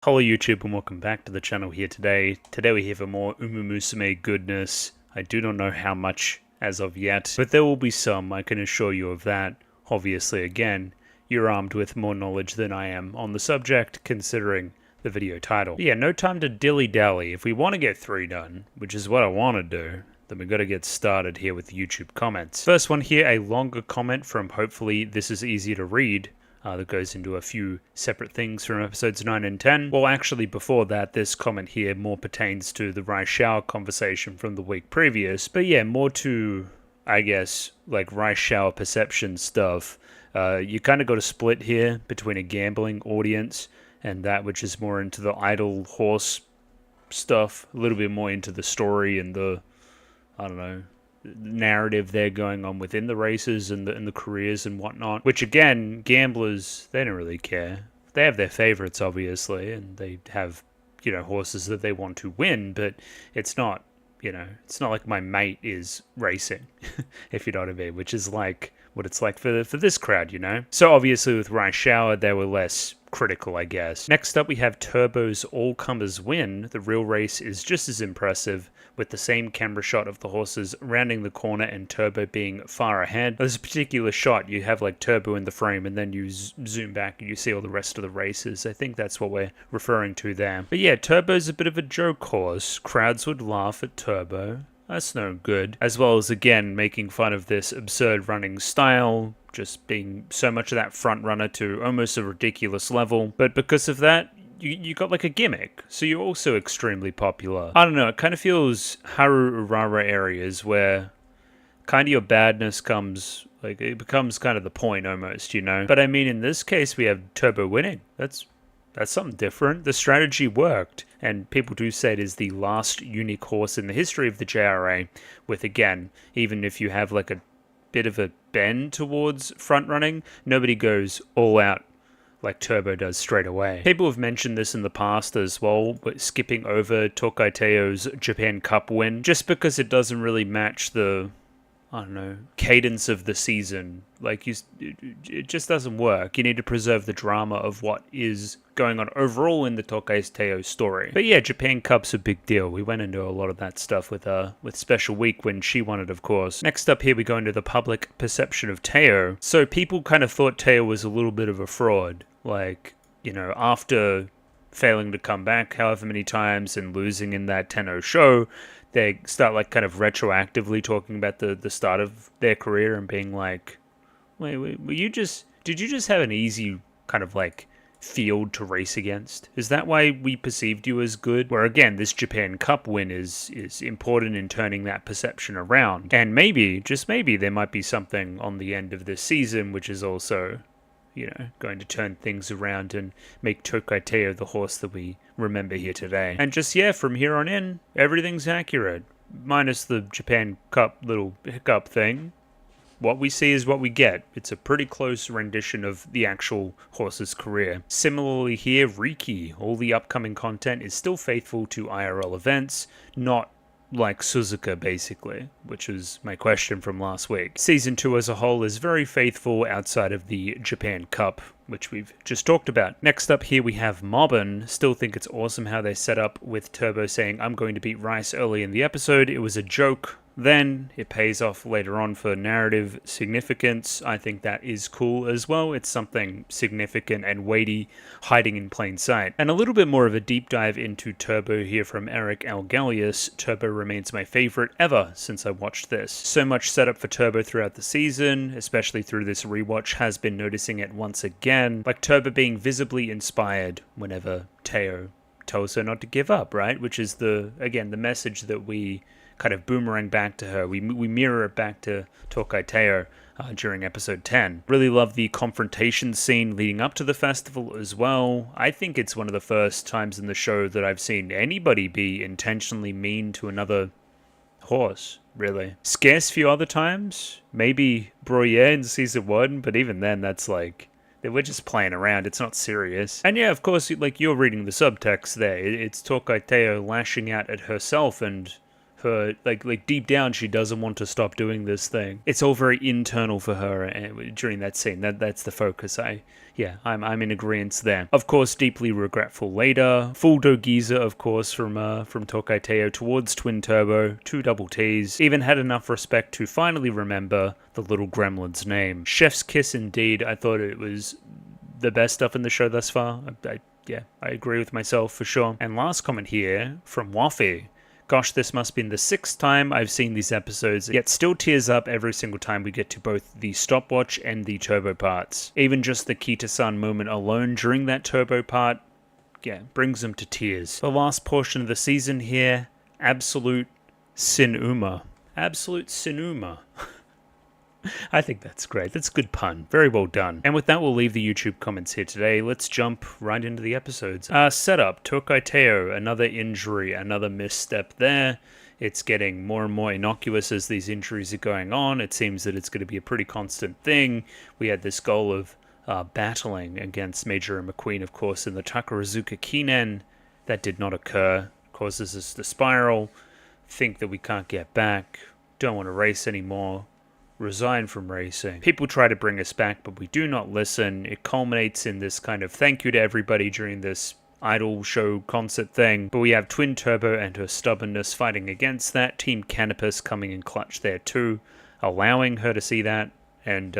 Hello YouTube and welcome back to the channel here today. Today we have a more Musume goodness. I do not know how much as of yet, but there will be some, I can assure you of that. Obviously again, you're armed with more knowledge than I am on the subject, considering the video title. But yeah, no time to dilly-dally. If we want to get 3 done, which is what I want to do, then we've got to get started here with YouTube comments. First one here, a longer comment from hopefully this is easier to read. That goes into a few separate things from episodes 9 and 10. Well, actually, before that, this comment here more pertains to the rice shower conversation from the week previous. But yeah, more to, I guess, like rice shower perception stuff. You kind of got a split here between a gambling audience and that which is more into the idle horse stuff, a little bit more into the story and the, I don't know, narrative they're going on within the races and the careers and whatnot, which again, gamblers, they don't really care. They have their favorites, obviously, and they have, you know, horses that they want to win, but it's not, you know, it's not like my mate is racing, if you know what I mean, which is like what it's like for this crowd, you know? So obviously with Rice Shower, they were less critical, I guess. Next up, we have Turbo's All-Comers Win. The real race is just as impressive, with the same camera shot of the horses rounding the corner and Turbo being far ahead. There's a particular shot, you have like Turbo in the frame and then you zoom back and you see all the rest of the races. I think that's what we're referring to there. But yeah, Turbo's a bit of a joke horse. Crowds would laugh at Turbo. That's no good. As well as, again, making fun of this absurd running style, just being so much of that front runner to almost a ridiculous level. But because of that, you got like a gimmick, so you're also extremely popular. I don't know, it kind of feels Haru Urara areas where kind of your badness comes, like, it becomes kind of the point almost, you know? But I mean, in this case, we have Turbo winning. That's something different. The strategy worked, and people do say it is the last unique horse in the history of the JRA, with, again, even if you have like a bit of a bend towards front running, nobody goes all out like Turbo does straight away. People have mentioned this in the past as well, but skipping over Tokai Teo's Japan Cup win, just because it doesn't really match the, I don't know, cadence of the season. Like, it just doesn't work. You need to preserve the drama of what is going on overall in the Tokai Teo story. But yeah, Japan Cup's a big deal. We went into a lot of that stuff with Special Week when she won it, of course. Next up here, we go into the public perception of Teo. So people kind of thought Teo was a little bit of a fraud. Like, you know, after failing to come back however many times and losing in that Tenno show, they start like kind of retroactively talking about the start of their career and being like, wait, did you just have an easy kind of like field to race against? Is that why we perceived you as good? Where again, this Japan Cup win is important in turning that perception around. And maybe, just maybe, there might be something on the end of this season which is also, you know, going to turn things around and make Tokai Teo the horse that we remember here today. And just, yeah, from here on in, everything's accurate. Minus the Japan Cup little hiccup thing. What we see is what we get. It's a pretty close rendition of the actual horse's career. Similarly here, Riki. All the upcoming content is still faithful to IRL events, not like Suzuka, basically, which was my question from last week. Season 2 as a whole is very faithful outside of the Japan Cup, which we've just talked about. Next up here we have Mobbin. Still think it's awesome how they set up with Turbo saying, I'm going to beat Rice early in the episode. It was a joke. Then it pays off later on for narrative significance. I think that is cool as well. It's something significant and weighty hiding in plain sight. And a little bit more of a deep dive into Turbo here from Eric Algalius. Turbo remains my favorite ever since I watched this. So much setup for Turbo throughout the season, especially through this rewatch, has been noticing it once again. Like Turbo being visibly inspired whenever Teo tells her not to give up, right? Which is the message that we kind of boomerang back to her. We mirror it back to Tokai Teo during episode 10. Really love the confrontation scene leading up to the festival as well. I think it's one of the first times in the show that I've seen anybody be intentionally mean to another horse, really. Scarce few other times. Maybe Broyer in season 1, but even then that's like, we're just playing around, it's not serious. And yeah, of course, like you're reading the subtext there. It's Tokai Teo lashing out at herself and her like deep down she doesn't want to stop doing this thing. It's all very internal for her during that scene. That's the focus. I'm in agreement there. Of course, deeply regretful later. Full Dogiza, of course, from Tokai Teo towards Twin Turbo, 2 double T's. Even had enough respect to finally remember the little gremlin's name. Chef's kiss indeed. I thought it was the best stuff in the show thus far. I agree with myself for sure. And last comment here from Waffy. Gosh, this must be the 6th time I've seen these episodes, yet still tears up every single time we get to both the stopwatch and the turbo parts. Even just the Kita-san moment alone during that turbo part, brings them to tears. The last portion of the season here, absolute Cin-uma. Absolute Cin-uma. I think that's great. That's a good pun. Very well done. And with that, we'll leave the YouTube comments here today. Let's jump right into the episodes. Setup, Tokai Teo, another injury, another misstep there. It's getting more and more innocuous as these injuries are going on. It seems that it's going to be a pretty constant thing. We had this goal of battling against Major and McQueen, of course, in the Takarazuka Kinen. That did not occur. Causes us to spiral. Think that we can't get back. Don't want to race anymore. Resign from racing. People try to bring us back, but we do not listen. It culminates in this kind of thank you to everybody during this idol show concert thing. But we have Twin Turbo and her stubbornness fighting against that. Team Canopus coming in clutch there too, allowing her to see that. And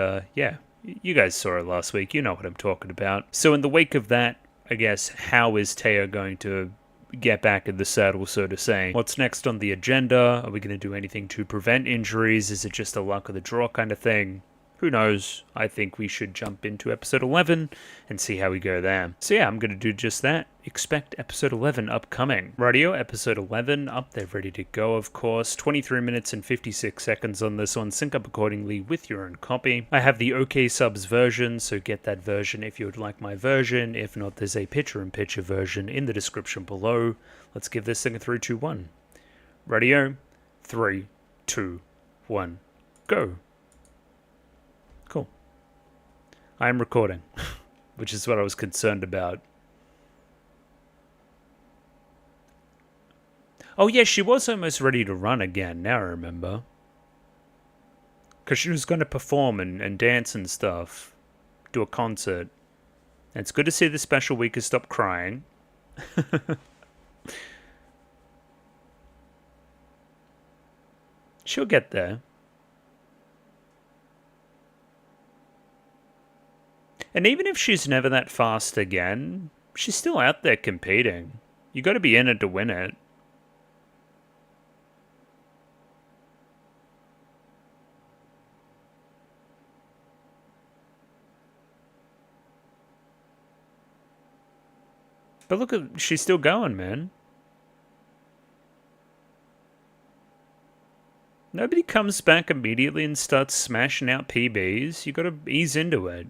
you guys saw it last week. You know what I'm talking about. So in the wake of that, I guess, how is Teo going to get back in the saddle, so to say? What's next on the agenda? Are we going to do anything to prevent injuries? Is it just a luck of the draw kind of thing? Who knows? I think we should jump into episode 11 and see how we go there. So yeah, I'm going to do just that. Expect episode 11 upcoming. Radio, episode 11 up there, ready to go, of course. 23 minutes and 56 seconds on this one. Sync up accordingly with your own copy. I have the OK Subs version, so get that version if you would like my version. If not, there's a picture-in-picture version in the description below. Let's give this thing a 3, 2, 1. Radio, 3, 2, 1, go. Cool. I am recording, which is what I was concerned about. Oh yeah, she was almost ready to run again, now I remember. Because she was going to perform and dance and stuff. Do a concert. And it's good to see the special week has stopped crying. She'll get there. And even if she's never that fast again, she's still out there competing. You got to be in it to win it. But look at, she's still going, man. Nobody comes back immediately and starts smashing out PBs. You got to ease into it.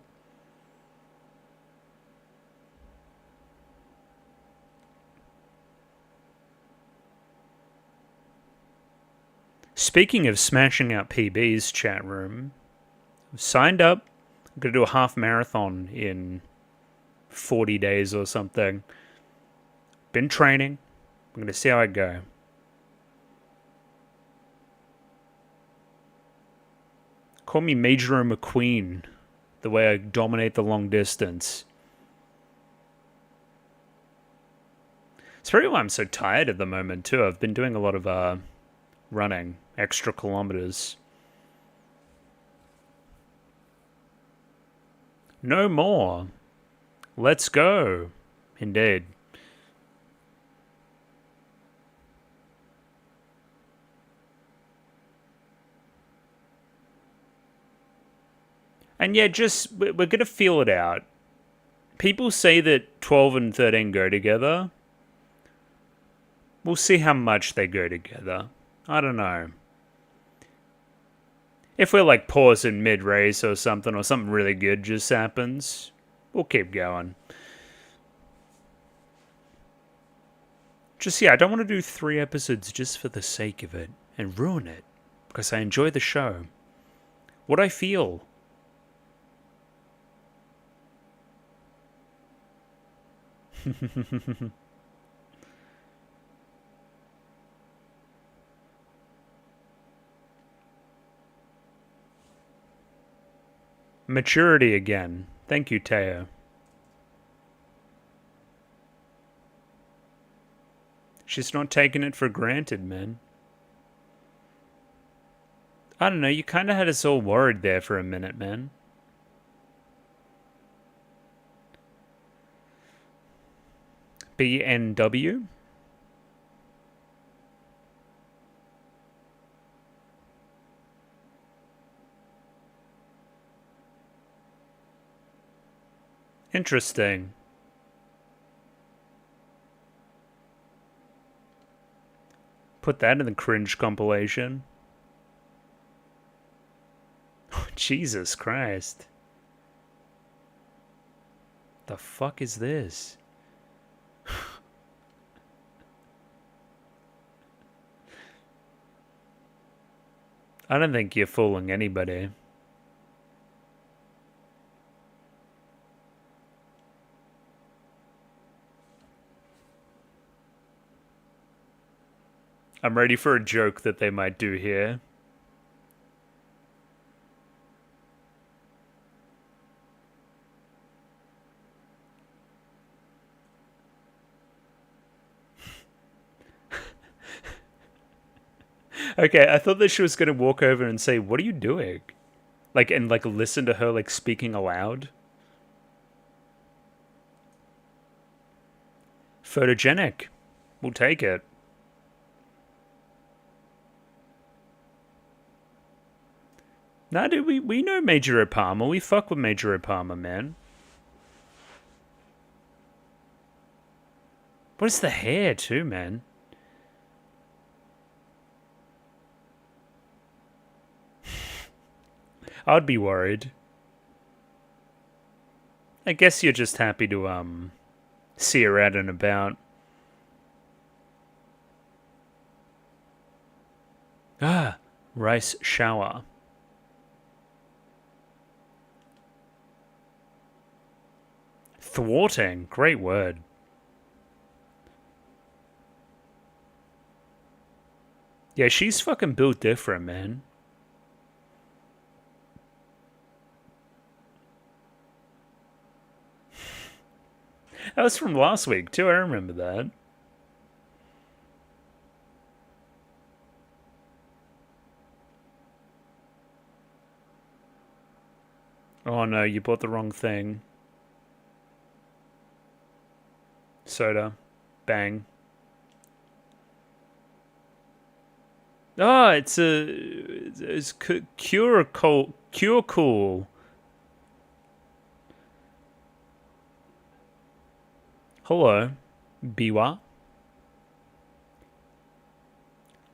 Speaking of smashing out PBs, chat room, I've signed up. I'm going to do a half marathon in 40 days or something. Been training. I'm going to see how I go. Call me Major McQueen, the way I dominate the long distance. It's probably why I'm so tired at the moment, too. I've been doing a lot of running, extra kilometers. No more. Let's go. Indeed. And yeah, just, we're going to feel it out. People say that 12 and 13 go together. We'll see how much they go together. I don't know. If we're like pausing mid-race or something really good just happens, we'll keep going. Just, yeah, I don't want to do 3 episodes just for the sake of it and ruin it. Because I enjoy the show. What I feel. Maturity again. Thank you, Teo. She's not taking it for granted, man. I don't know, you kind of had us all worried there for a minute, man. BNW? Interesting. Put that in the cringe compilation. Oh, Jesus Christ. The fuck is this? I don't think you're fooling anybody. I'm ready for a joke that they might do here. Okay, I thought that she was gonna walk over and say, "What are you doing?" Like, and like listen to her like speaking aloud. Photogenic. We'll take it. Nah, dude, we know Major Opama. We fuck with Major Opama, man. What is the hair, too, man? I'd be worried. I guess you're just happy to, see her out and about. Ah, rice shower. Thwarting, great word. Yeah, she's fucking built different, man. That was from last week, too. I remember that. Oh no, you bought the wrong thing. Soda. Bang. Oh, it's cure cool. Hello, Biwa.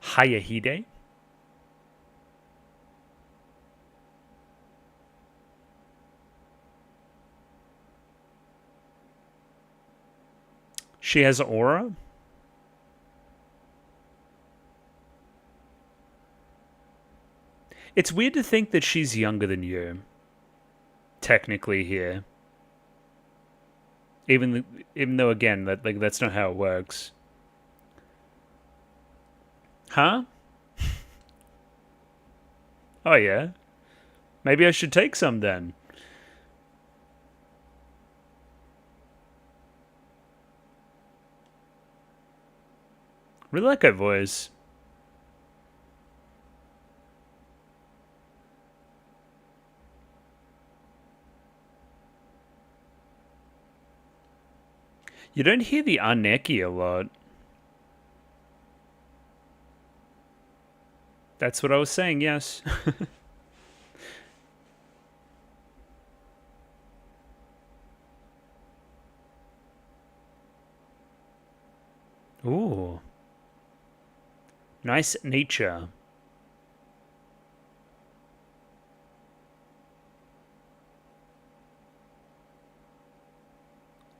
Hayahide. She has aura? It's weird to think that she's younger than you. Technically here. Even though again, that's not how it works. Huh? Oh yeah. Maybe I should take some then. Really like her voice. You don't hear the Aneki a lot. That's what I was saying, yes. Ooh. Nice nature.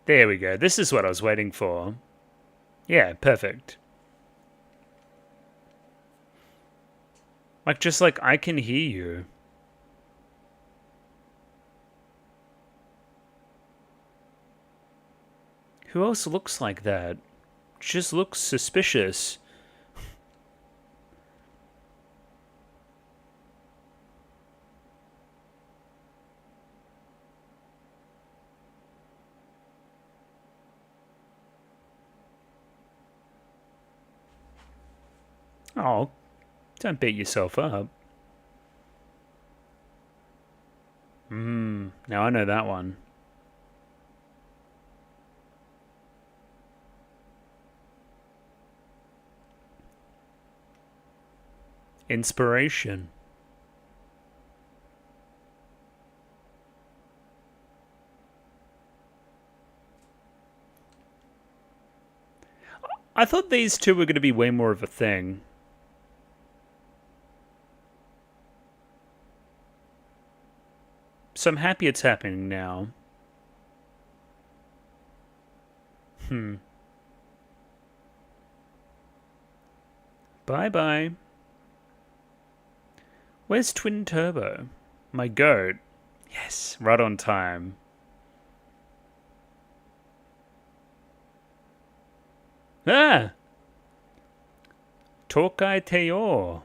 There we go. This is what I was waiting for. Yeah, perfect. Like, just like I can hear you. Who else looks like that? Just looks suspicious. Oh, don't beat yourself up. Now I know that one. Inspiration. I thought these two were going to be way more of a thing. So I'm happy it's happening now. Bye-bye. Where's Twin Turbo? My goat. Yes, right on time. Ah! Tokai Teo.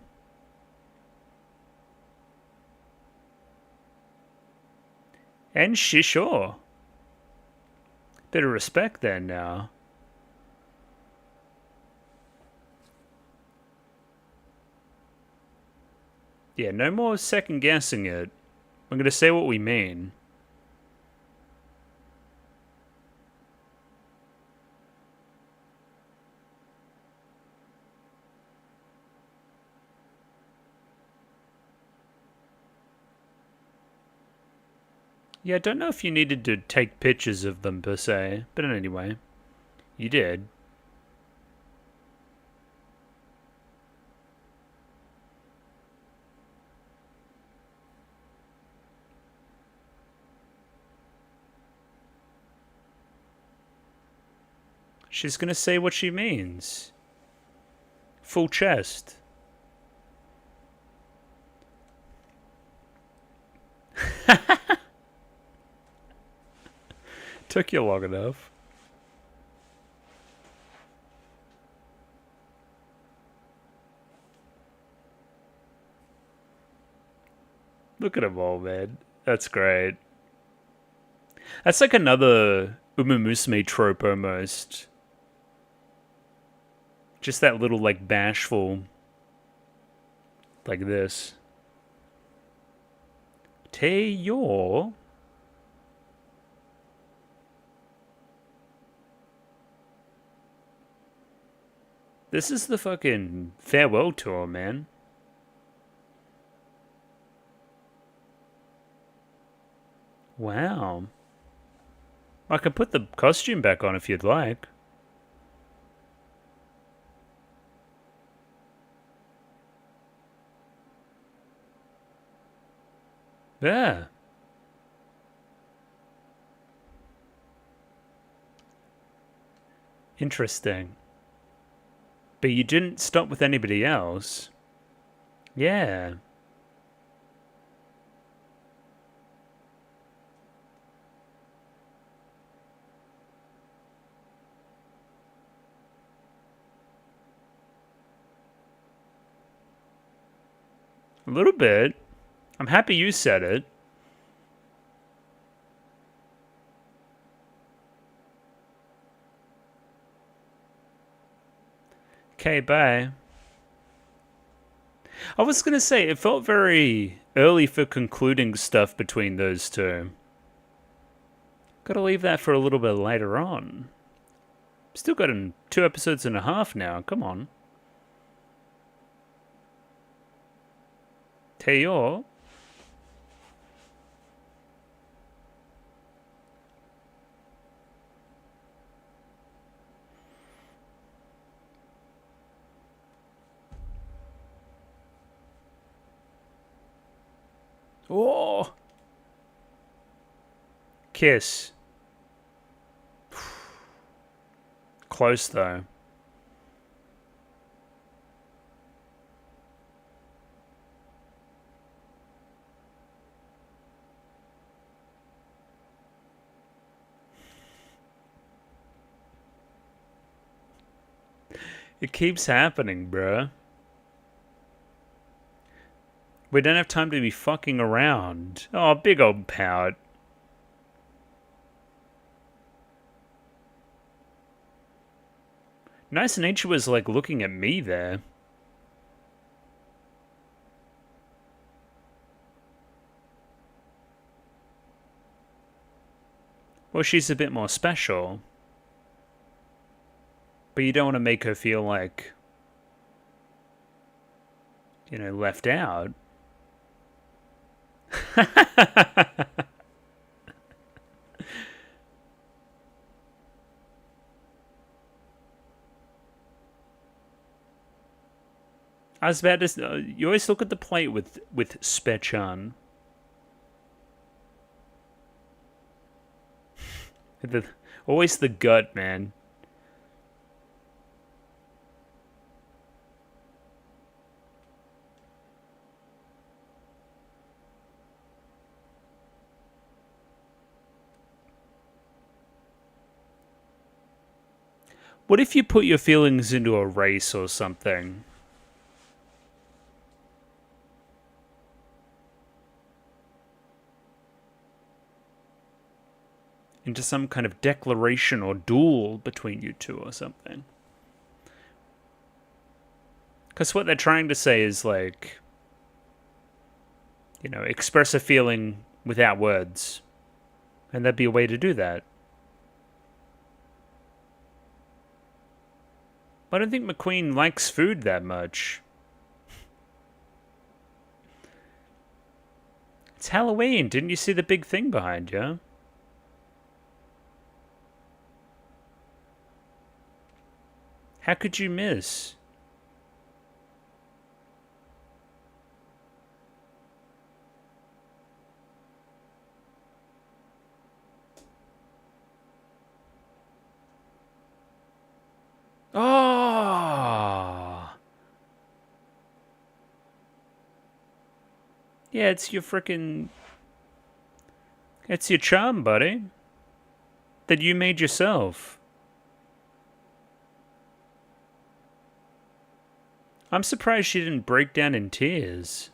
And Shisho. Bit of respect there now. Yeah, no more second guessing it. I'm going to say what we mean. Yeah, I don't know if you needed to take pictures of them per se, but anyway, you did. She's gonna say what she means. Full chest. Took you long enough. Look at them all, man. That's great. That's like another Musume trope almost. Just that little, like, bashful... like this. Teo? This is the fucking farewell tour, man. Wow. I can put the costume back on if you'd like. Yeah. Interesting. But you didn't stop with anybody else. Yeah. A little bit. I'm happy you said it. Okay, bye. I was gonna say, it felt very early for concluding stuff between those two. Gotta leave that for a little bit later on. Still got 2 episodes and a half now, come on. Teo? Oh! Kiss. Close, though. It keeps happening, bruh. We don't have time to be fucking around. Oh, big old pout. Nice nature was like looking at me there. Well, she's a bit more special. But you don't want to make her feel like, you know, left out. I was about to. You always look at the plate with Spechan. Always the gut, man. What if you put your feelings into a race or something? Into some kind of declaration or duel between you two or something. Because what they're trying to say is like, you know, express a feeling without words. And that'd be a way to do that. I don't think McQueen likes food that much. It's Halloween. Didn't you see the big thing behind you? How could you miss? Oh! Yeah, it's your frickin'... It's your charm, buddy. That you made yourself. I'm surprised she didn't break down in tears.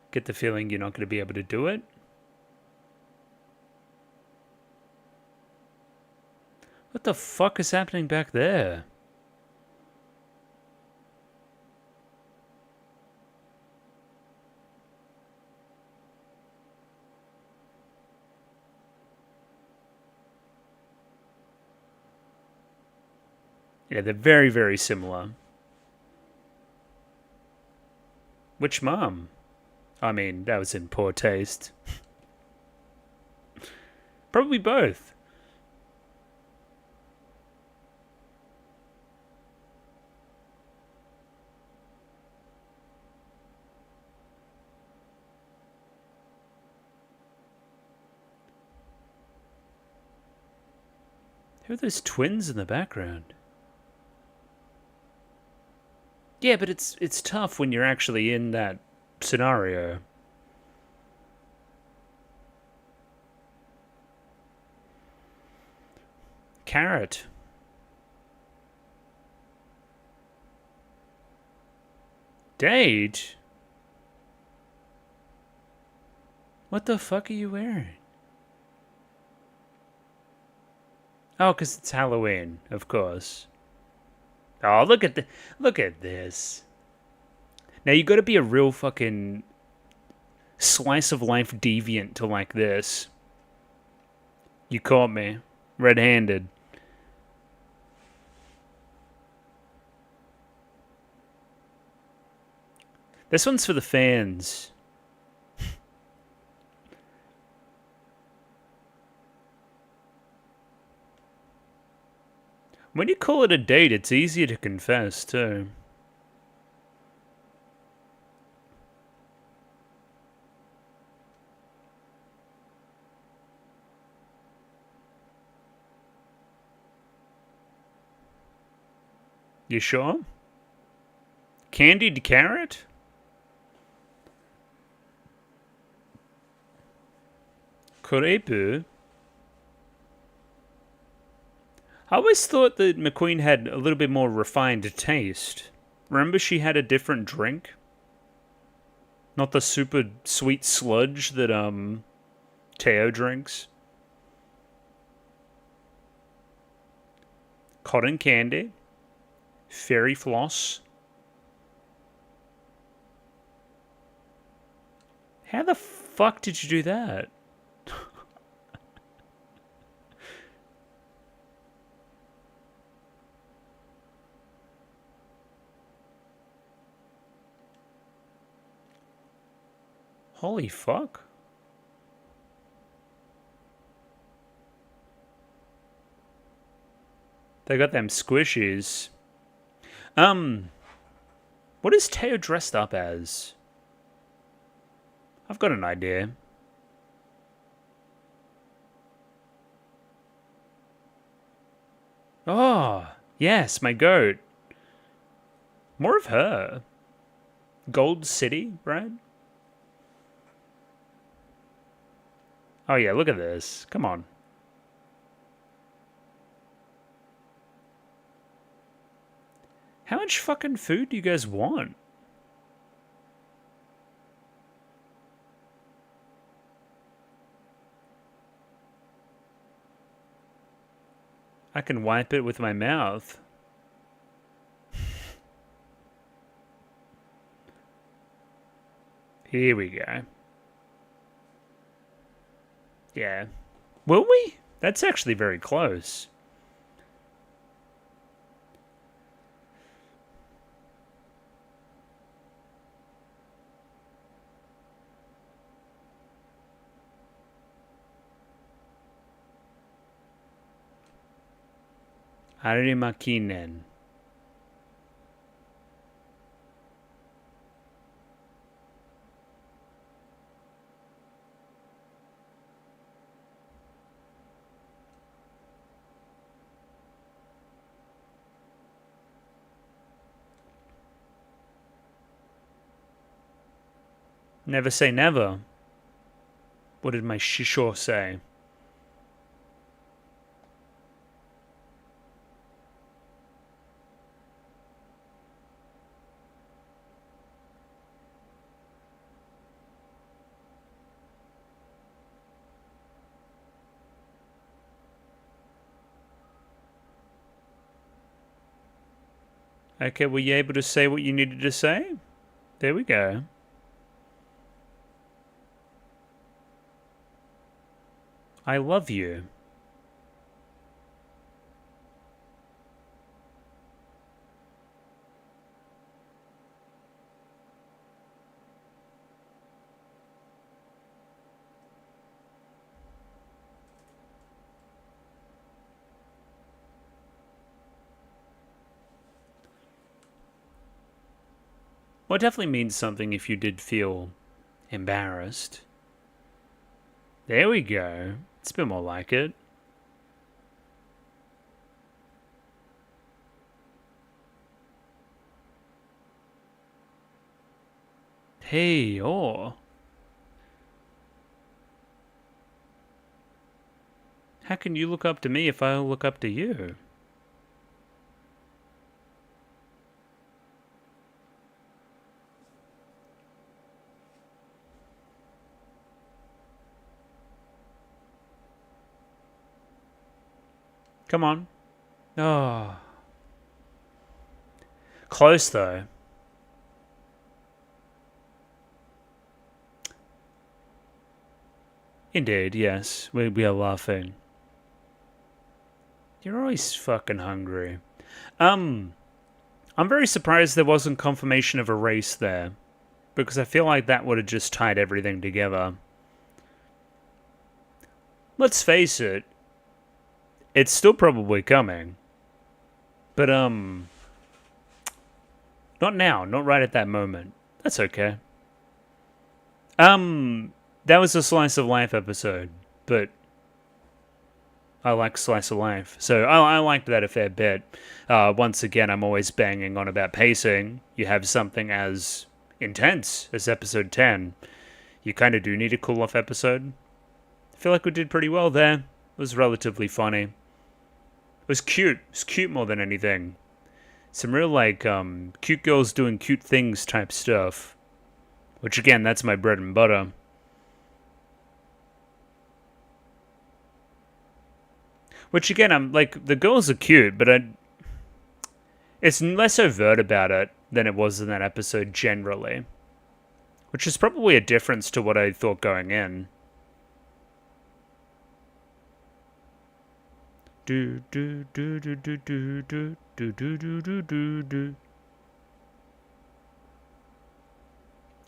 Get the feeling you're not going to be able to do it? What the fuck is happening back there? Yeah, they're very, very similar. Which mom? I mean, that was in poor taste. Probably both. Who are those twins in the background? Yeah, but it's tough when you're actually in that scenario. Carrot. Date? What the fuck are you wearing? Oh, because it's Halloween, of course. Oh, look at this. Now you got to be a real fucking slice of life deviant to like this. You caught me, red-handed. This one's for the fans. When you call it a date, it's easier to confess, too. You sure? Candied carrot? Korepu? I always thought that McQueen had a little bit more refined taste. Remember she had a different drink? Not the super sweet sludge that, Teo drinks. Cotton candy. Fairy floss. How the fuck did you do that? Holy fuck. They got them squishies. What is Teo dressed up as? I've got an idea. Oh, yes, my goat. More of her. Gold City, right? Oh yeah, look at this. Come on. How much fucking food do you guys want? I can wipe it with my mouth. Here we go. Yeah. Will we? That's actually very close. Arimakinen. Never say never. What did my shisho say? Okay, were you able to say what you needed to say? There we go. I love you. Well, it definitely means something if you did feel embarrassed. There we go. It's a bit more like it. Hey, oh. How can you look up to me if I look up to you? Come on. Oh. Close, though. Indeed, yes. We are laughing. You're always fucking hungry. I'm very surprised there wasn't confirmation of a race there. Because I feel like that would have just tied everything together. Let's face it. It's still probably coming. But, not now. Not right at that moment. That's okay. That was a Slice of Life episode. But I like Slice of Life. So I liked that a fair bit. Once again, I'm always banging on about pacing. You have something as intense as episode 10. You kind of do need a cool-off episode. I feel like we did pretty well there. It was relatively funny. It was cute. It was cute more than anything. Some real, like, cute girls doing cute things type stuff. Which, again, that's my bread and butter. Which, again, I'm, like, the girls are cute, but it's less overt about it than it was in that episode generally. Which is probably a difference to what I thought going in. Do do do do do do do do do do do do do.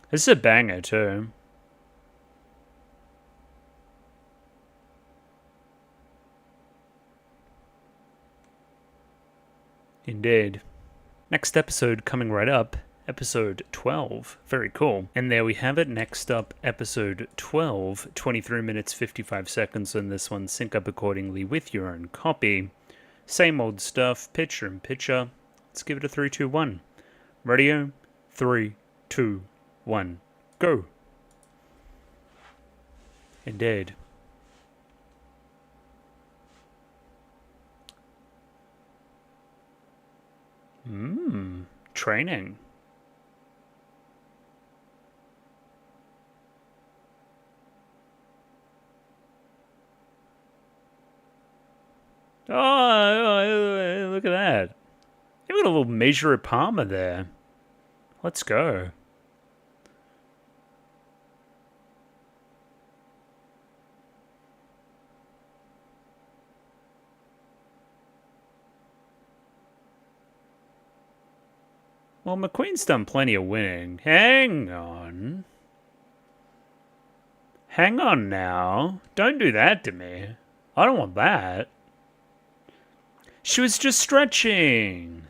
This is a banger too. Indeed. Next episode coming right up, episode 12. Very cool. And there we have it. Next up, episode 12, 23 minutes 55 seconds on this one. Sync up accordingly with your own copy. Same old stuff, picture in picture. Let's give it a 3, 2, 1. Radio, 3, 2, 1, go. Indeed. Training. Oh, look at that. You got a little Measure of Palmer there. Let's go. Well, McQueen's done plenty of winning. Hang on. Hang on now. Don't do that to me. I don't want that. She was just stretching.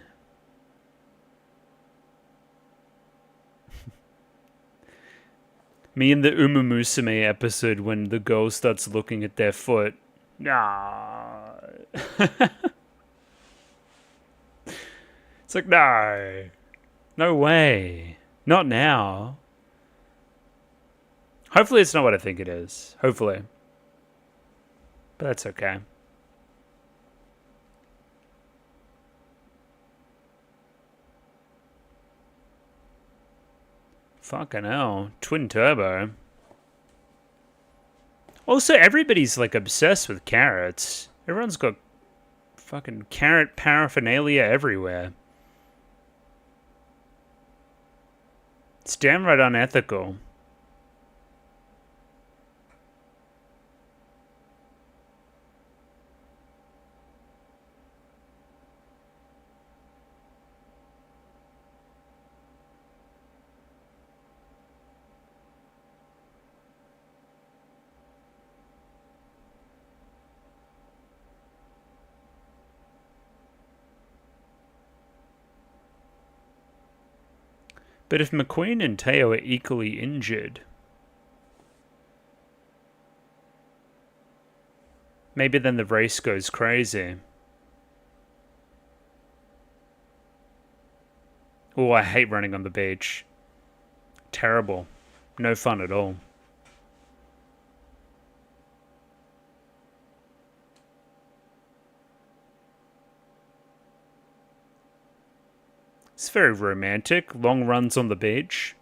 Me in the Musume episode when the girl starts looking at their foot. Nah. It's like, no. No way. Not now. Hopefully it's not what I think it is. Hopefully. But that's okay. Fucking hell. Twin turbo. Also, everybody's like obsessed with carrots. Everyone's got fucking carrot paraphernalia everywhere. It's damn right unethical. But if McQueen and Teo are equally injured, maybe then the race goes crazy. Oh, I hate running on the beach. Terrible. No fun at all. It's very romantic. Long runs on the beach.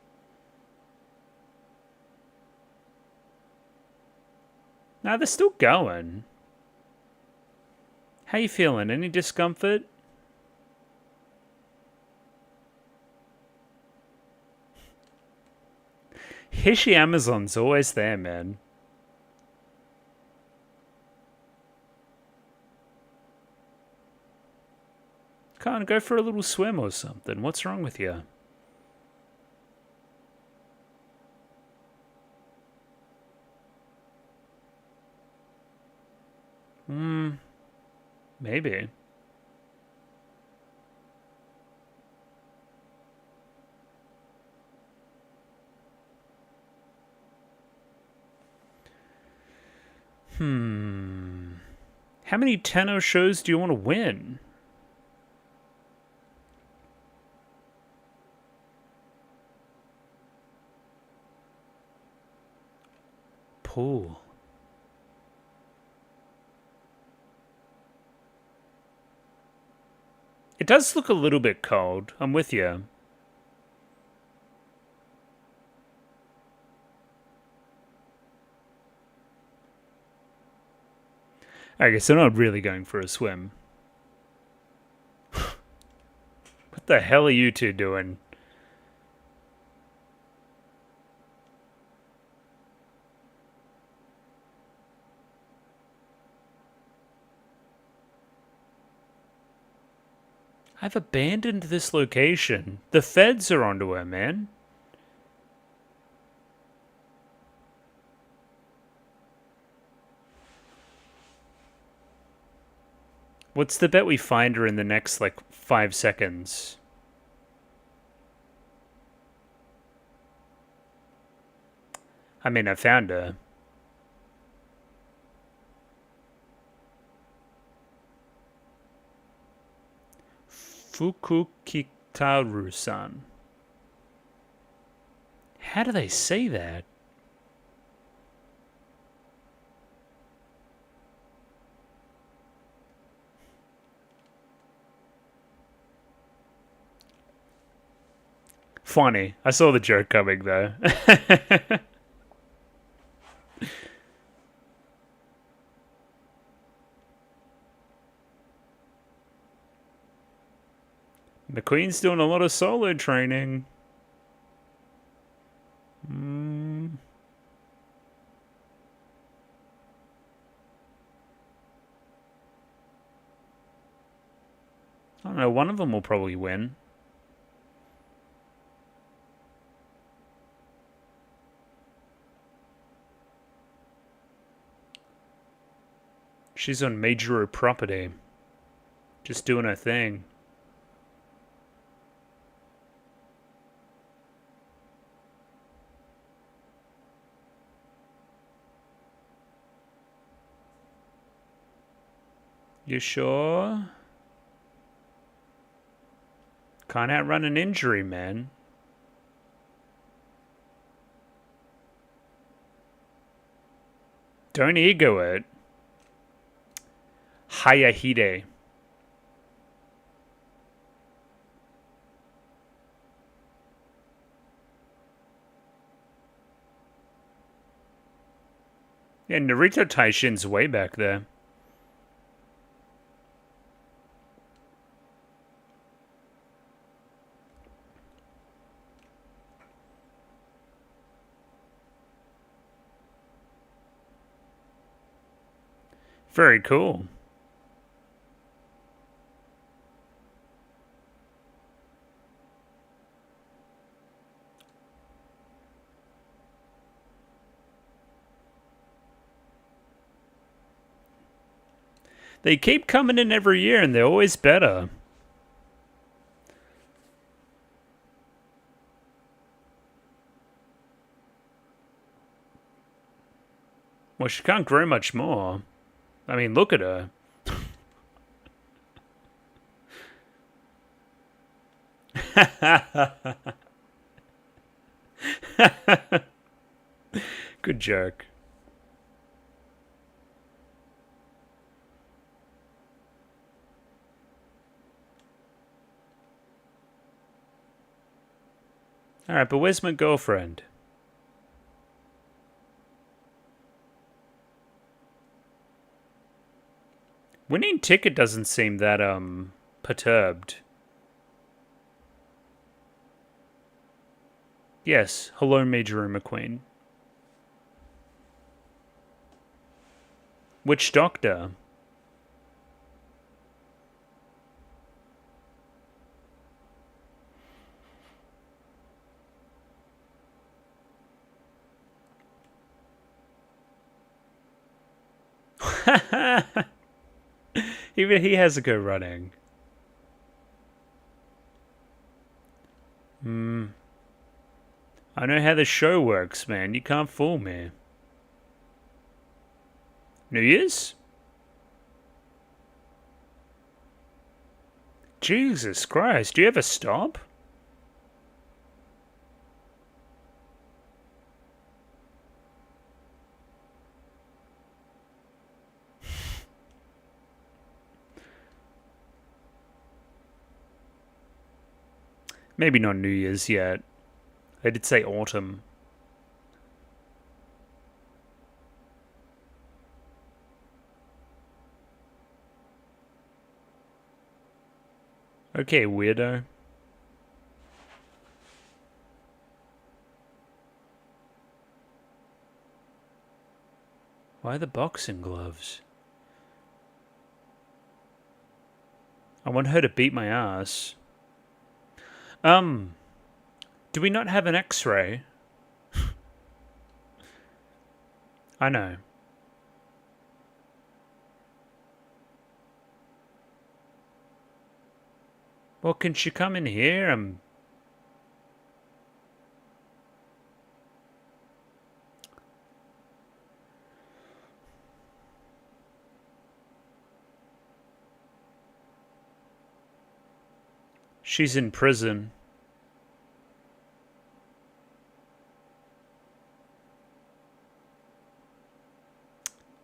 Nah, they're still going. How you feeling? Any discomfort? Hishi Amazon's always there, man. Can't go for a little swim or something. What's wrong with you? Maybe. How many Tenno shows do you want to win? Pool. It does look a little bit cold. I'm with you. I guess I'm not really going for a swim. What the hell are you two doing? I've abandoned this location. The feds are onto her, man. What's the bet we find her in the next, like, 5 seconds? I mean, I found her. Fukukitaru-san. How do they say that? Funny. I saw the joke coming, though. McQueen's doing a lot of solo training. I don't know, one of them will probably win. She's on Major property. Just doing her thing. You sure? Can't outrun an injury, man. Don't ego it. Hayahide. Yeah, Narita Taishin's way back there. Very cool. They keep coming in every year and they're always better. Well, she can't grow much more. I mean, look at her. Good joke. Alright, but where's my girlfriend? Winning ticket doesn't seem that, perturbed. Yes, hello, Major McQueen. Which doctor? Even he has a go running. I know how the show works, man. You can't fool me. New Year's? Jesus Christ, do you ever stop? Maybe not New Year's yet. I did say autumn. Okay, weirdo. Why the boxing gloves? I want her to beat my ass. Do we not have an X-ray? I know. Well, can she come in here? She's in prison.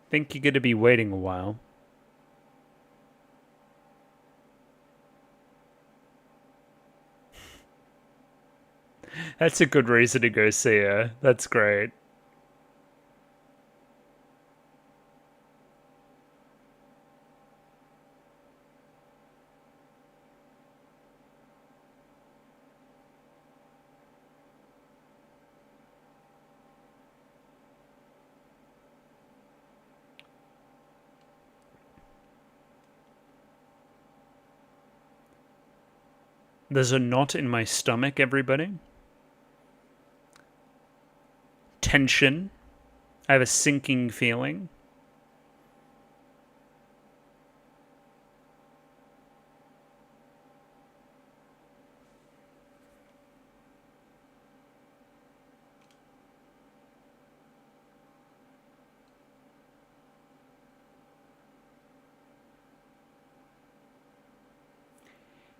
Think you're gonna be waiting a while. That's a good reason to go see her. That's great. There's a knot in my stomach, everybody. Tension. I have a sinking feeling.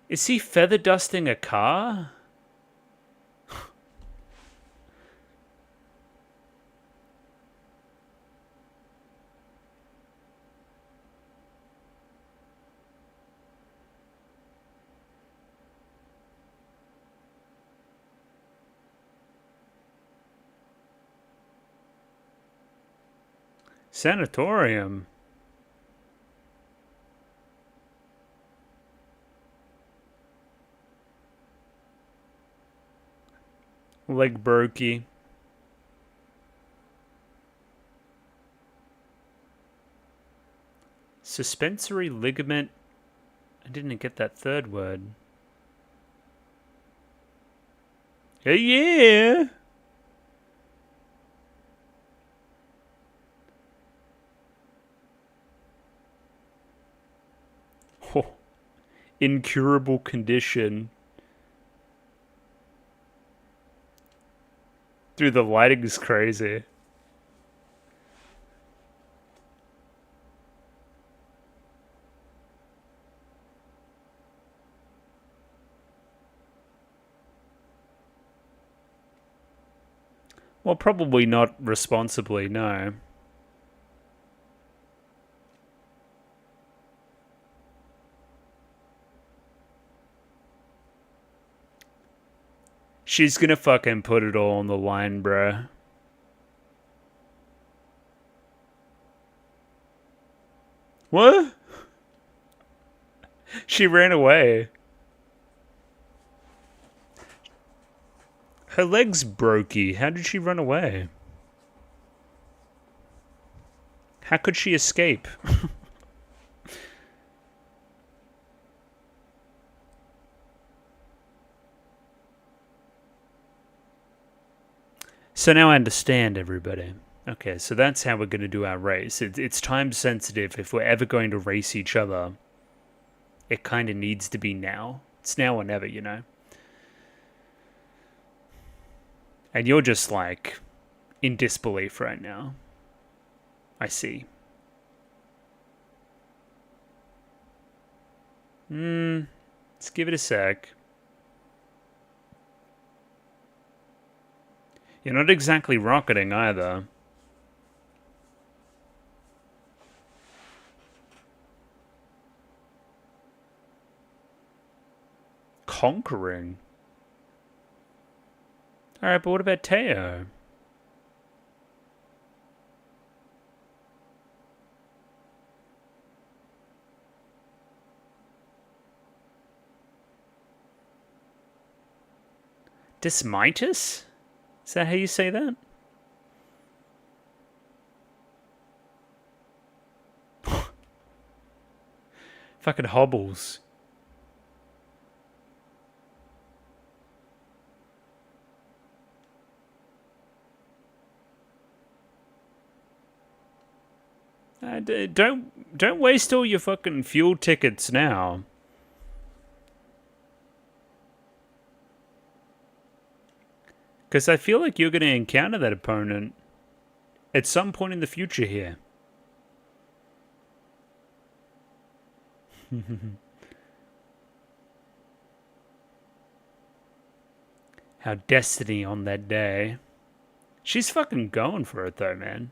Is he feather dusting a car? Sanatorium. Leg brokey. Suspensory ligament. I didn't get that third word. Hey, yeah. Oh, incurable condition. Dude, the lighting is crazy. Well, probably not responsibly, no. She's gonna fucking put it all on the line, bruh. What? She ran away. Her leg's brokey. How did she run away? How could she escape? So now I understand, everybody. Okay, so that's how we're going to do our race. It's time sensitive. If we're ever going to race each other, it kind of needs to be now. It's now or never, you know? And you're just like in disbelief right now. I see. Let's give it a sec. You're not exactly rocketing either. Conquering? Alright, but what about Teo? Dismitis? Is that how you say that? Fucking hobbles. Don't waste all your fucking fuel tickets now. Because I feel like you're going to encounter that opponent at some point in the future here. How Destiny on that day. She's fucking going for it though, man.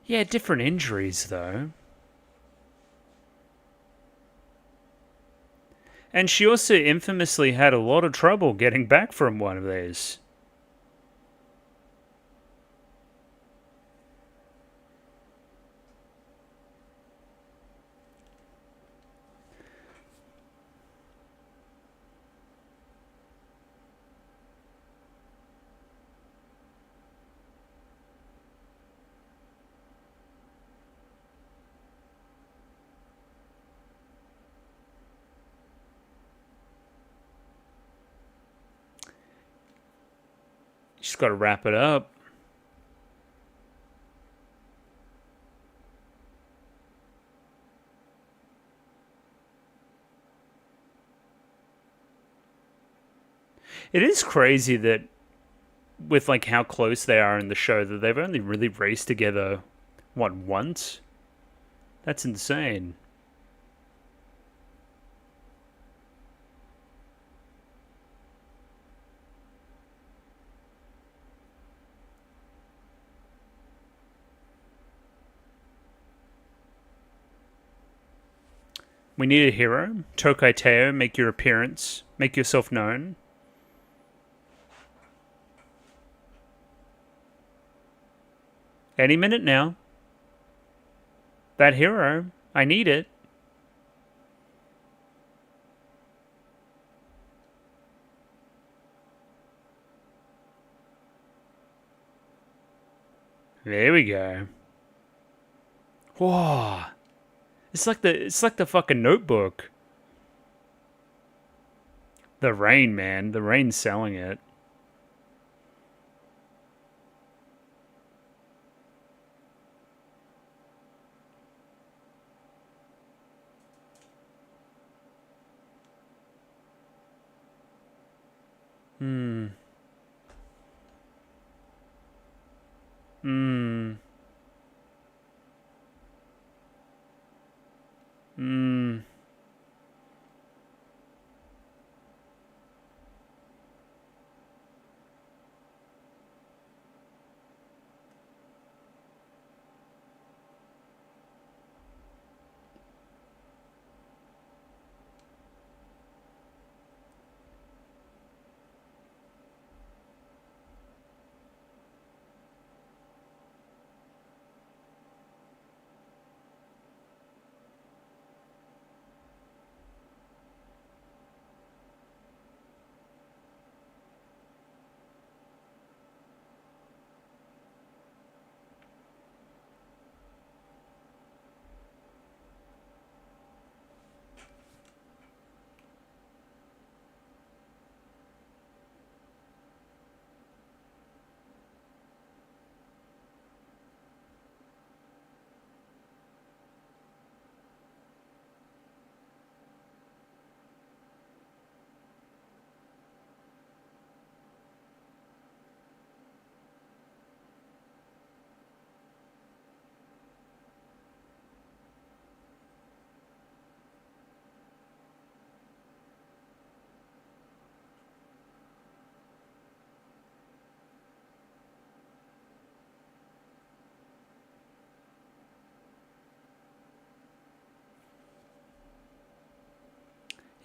Yeah, different injuries, though. And she also infamously had a lot of trouble getting back from one of these. She's got to wrap it up. It is crazy that with like how close they are in the show that they've only really raced together, what, once? That's insane. We need a hero. Tokai Teo, make your appearance. Make yourself known. Any minute now. That hero. I need it. There we go. Whoa. It's like the fucking Notebook. The Rain, man. The Rain's selling it. Hmm. Hmm. Hmm.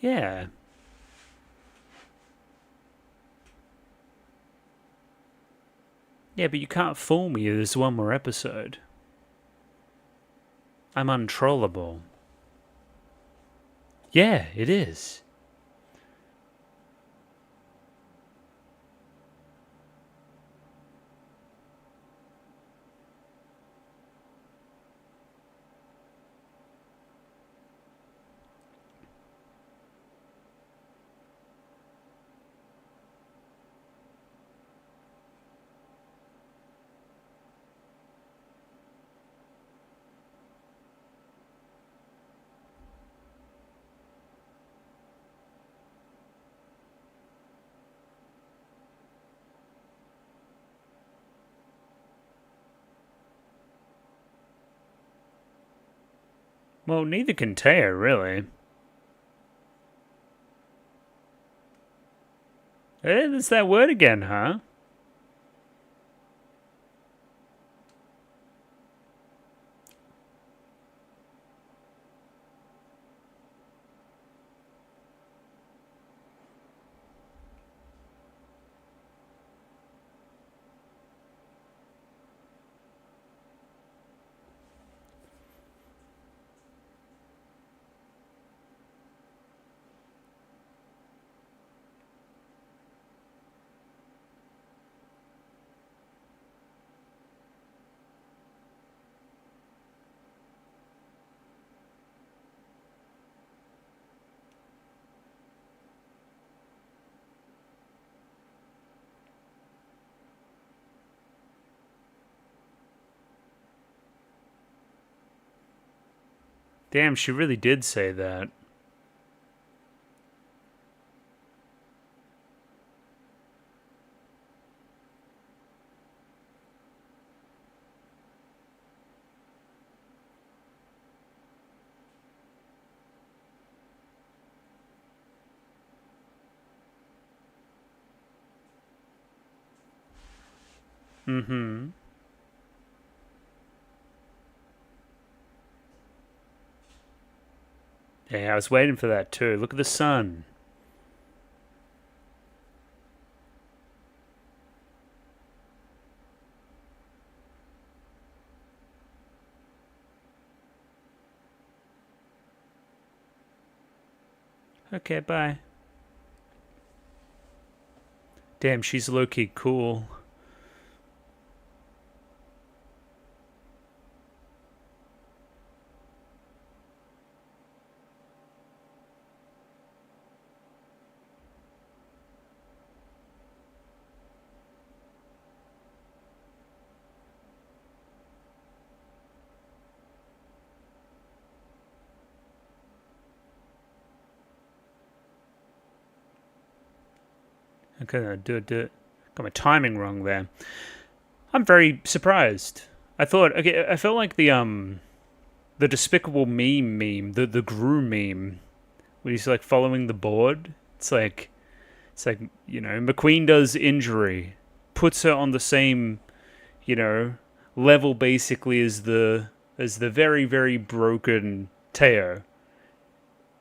Yeah. Yeah, but you can't fool me. There's one more episode. I'm untrollable. Yeah, it is. Well, neither can Teo, really. There's that word again, huh? Damn, she really did say that. Mm-hmm. Yeah, I was waiting for that too. Look at the sun. Okay, bye. Damn, she's low-key cool. Okay, got my timing wrong there. I'm very surprised. I felt like the Despicable meme, the Gru meme, where he's like following the board. It's like, McQueen does injury, puts her on the same, you know, level basically as the very, very broken Teo.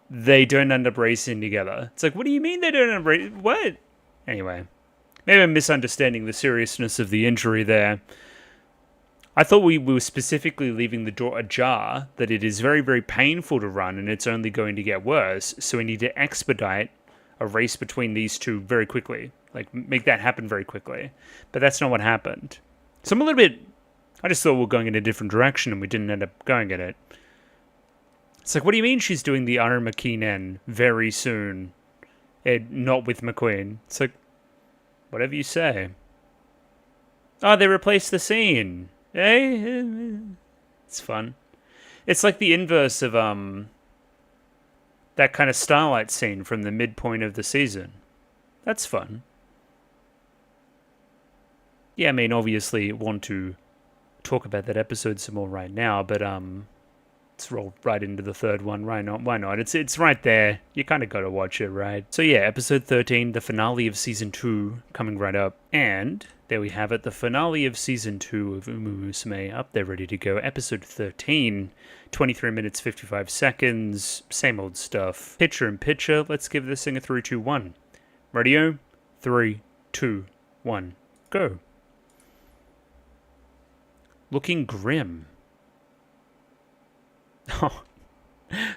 They don't end up racing together. It's like, what do you mean they don't end up racing? What? Anyway, maybe I'm misunderstanding the seriousness of the injury there. I thought we were specifically leaving the door ajar, that it is very, very painful to run and it's only going to get worse, so we need to expedite a race between these two very quickly. Like, make that happen very quickly. But that's not what happened. So I'm a little bit... I just thought we were going in a different direction and we didn't end up going in it. It's like, what do you mean she's doing the Iron McKeenan very soon? Not with McQueen. It's like, whatever you say. Oh, they replaced the scene. Eh? It's fun. It's like the inverse of that kind of Starlight scene from the midpoint of the season. That's fun. Yeah, I mean, obviously want to talk about that episode some more right now, but Let's roll right into the third one. Why not? Why not? It's right there. You kind of got to watch it, right? So yeah, episode 13, the finale of season 2, coming right up. And there we have it, the finale of season 2 of Musume up there, ready to go. Episode 13, 23 minutes 55 seconds. Same old stuff. Picture in picture. Let's give this thing a 3, 2, 1. Radio. 3, 2, 1. Go. Looking grim. Oh,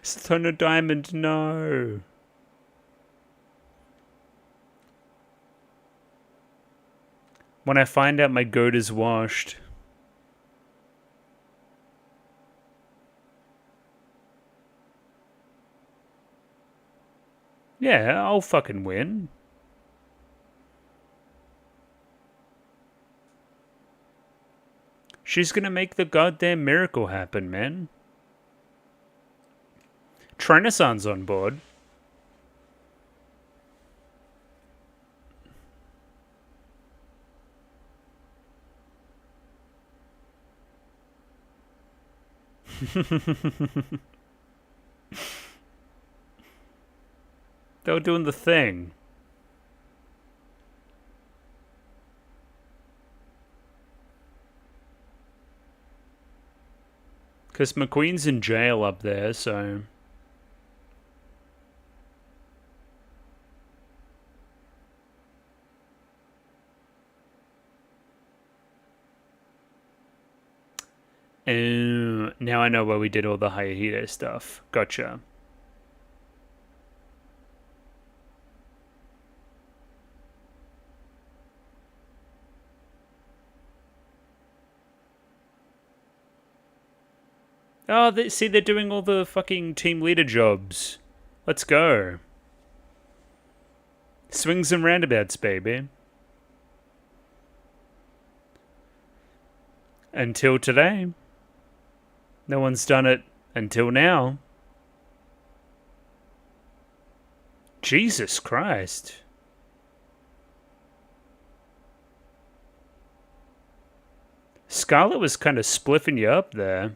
Stone of Diamond, no. When I find out my goat is washed. Yeah, I'll fucking win. She's gonna make the goddamn miracle happen, man. Trina-san's on board. They were doing the thing. Because McQueen's in jail up there, so... now I know where we did all the Hayahide stuff. Gotcha. Oh, see, they're doing all the fucking team leader jobs. Let's go. Swings and roundabouts, baby. Until today. No one's done it until now. Jesus Christ. Scarlet was kind of spliffing you up there.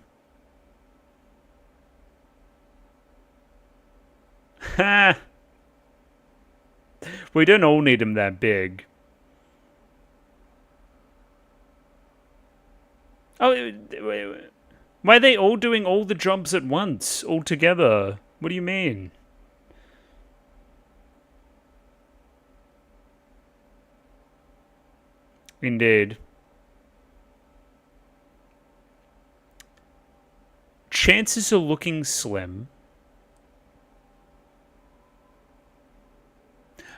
Ha! We don't all need him that big. Oh, wait. Why are they all doing all the jobs at once, all together? What do you mean? Indeed. Chances are looking slim.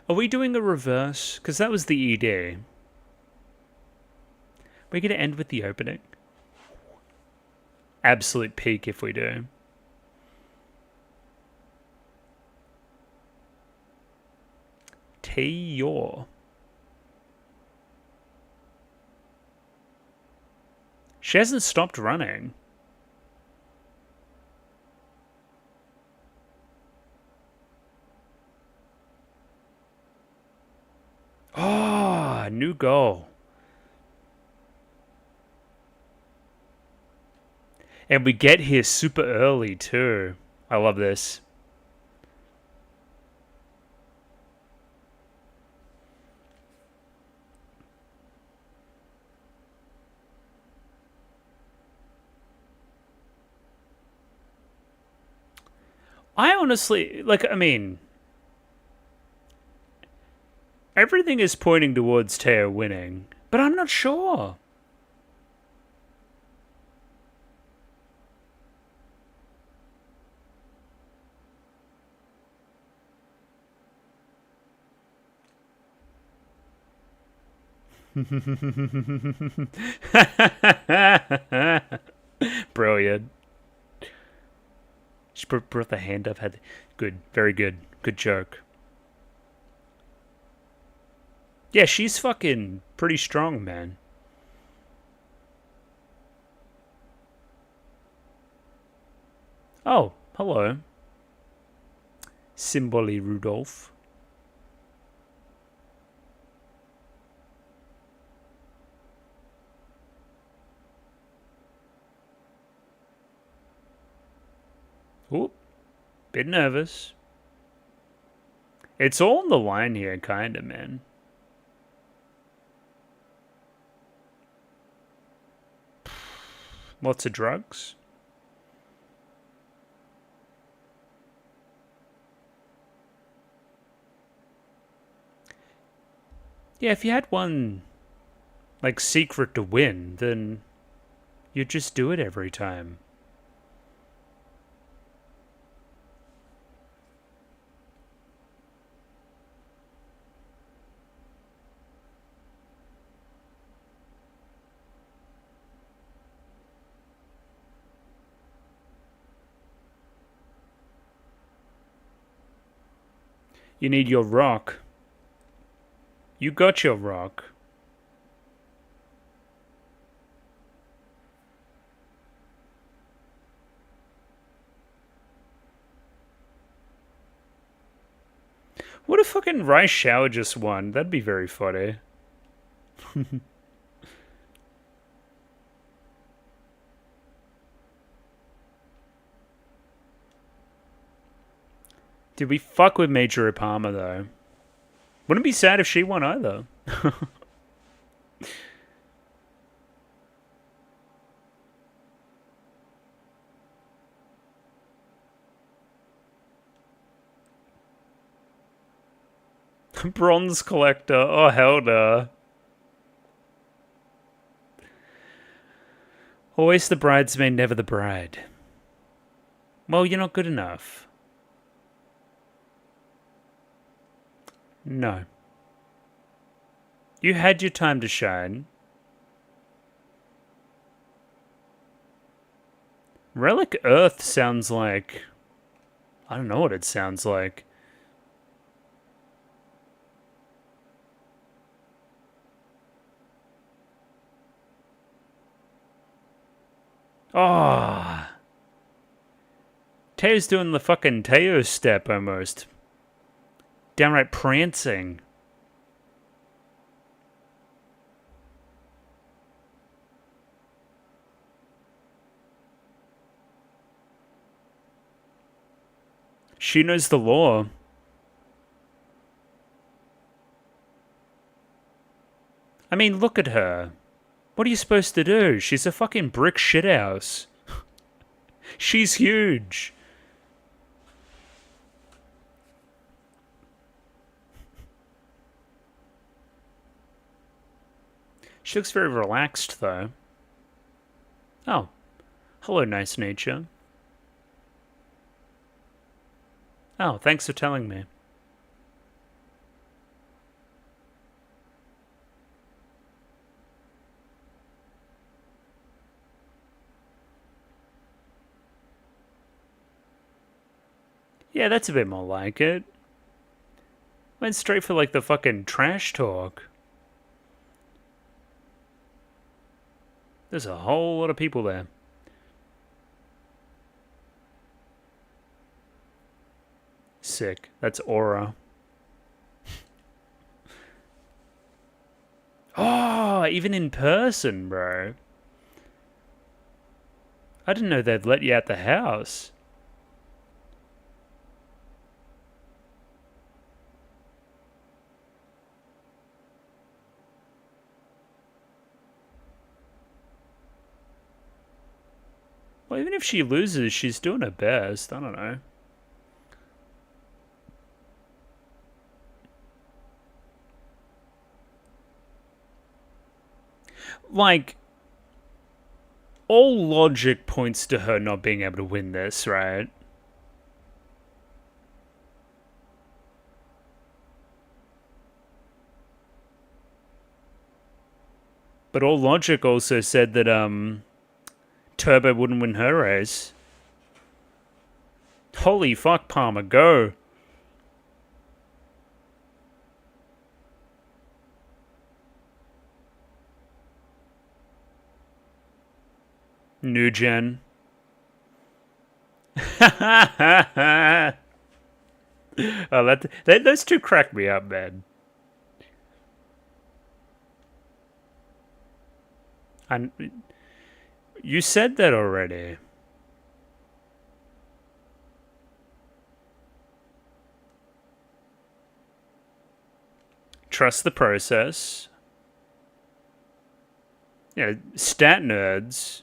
Are we doing a reverse? Because that was the ED. We're going to end with the opening. Absolute peak if we do. Taeyor. She hasn't stopped running. Oh, new goal. And we get here super early, too. I love this. I honestly, I mean... everything is pointing towards Taeyor winning, but I'm not sure. Brilliant. She brought the hand up. Good, very good. Good joke. Yeah, she's fucking pretty strong, man. Oh, hello. Symboli Rudolph. Oop, bit nervous. It's all on the line here, kinda, man. Lots of drugs. Yeah, if you had one, like, secret to win, then you'd just do it every time. You need your rock. You got your rock. What if fucking Rice Shower just won? That'd be very funny. Did we fuck with Major Ipama, though? Wouldn't be sad if she won either. Bronze collector. Oh, hell no. Always the bridesmaid, never the bride. Well, you're not good enough. No. You had your time to shine. Relic Earth sounds like... I don't know what it sounds like. Oh. Teo's doing the fucking Teo step almost. Downright prancing. She knows the law. I mean, look at her. What are you supposed to do? She's a fucking brick shithouse. She's huge. She looks very relaxed, though. Oh. Hello, nice nature. Oh, thanks for telling me. Yeah, that's a bit more like it. Went straight for, like, the fucking trash talk. There's a whole lot of people there. Sick. That's Aura. Oh, even in person, bro. I didn't know they'd let you out the house. Well, even if she loses, she's doing her best. I don't know. Like, all logic points to her not being able to win this, right? But all logic also said that, Turbo wouldn't win her race. Holy fuck, Palmer, go. New gen. Oh, those two crack me up, man. And you said that already. trust the process. Yeah, stat nerds.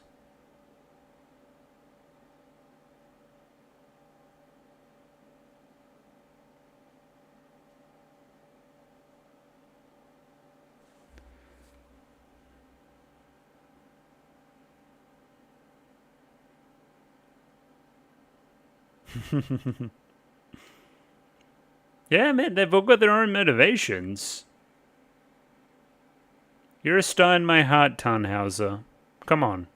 Yeah, man, they've all got their own motivations. You're a star in my heart, Tannhauser. Come on.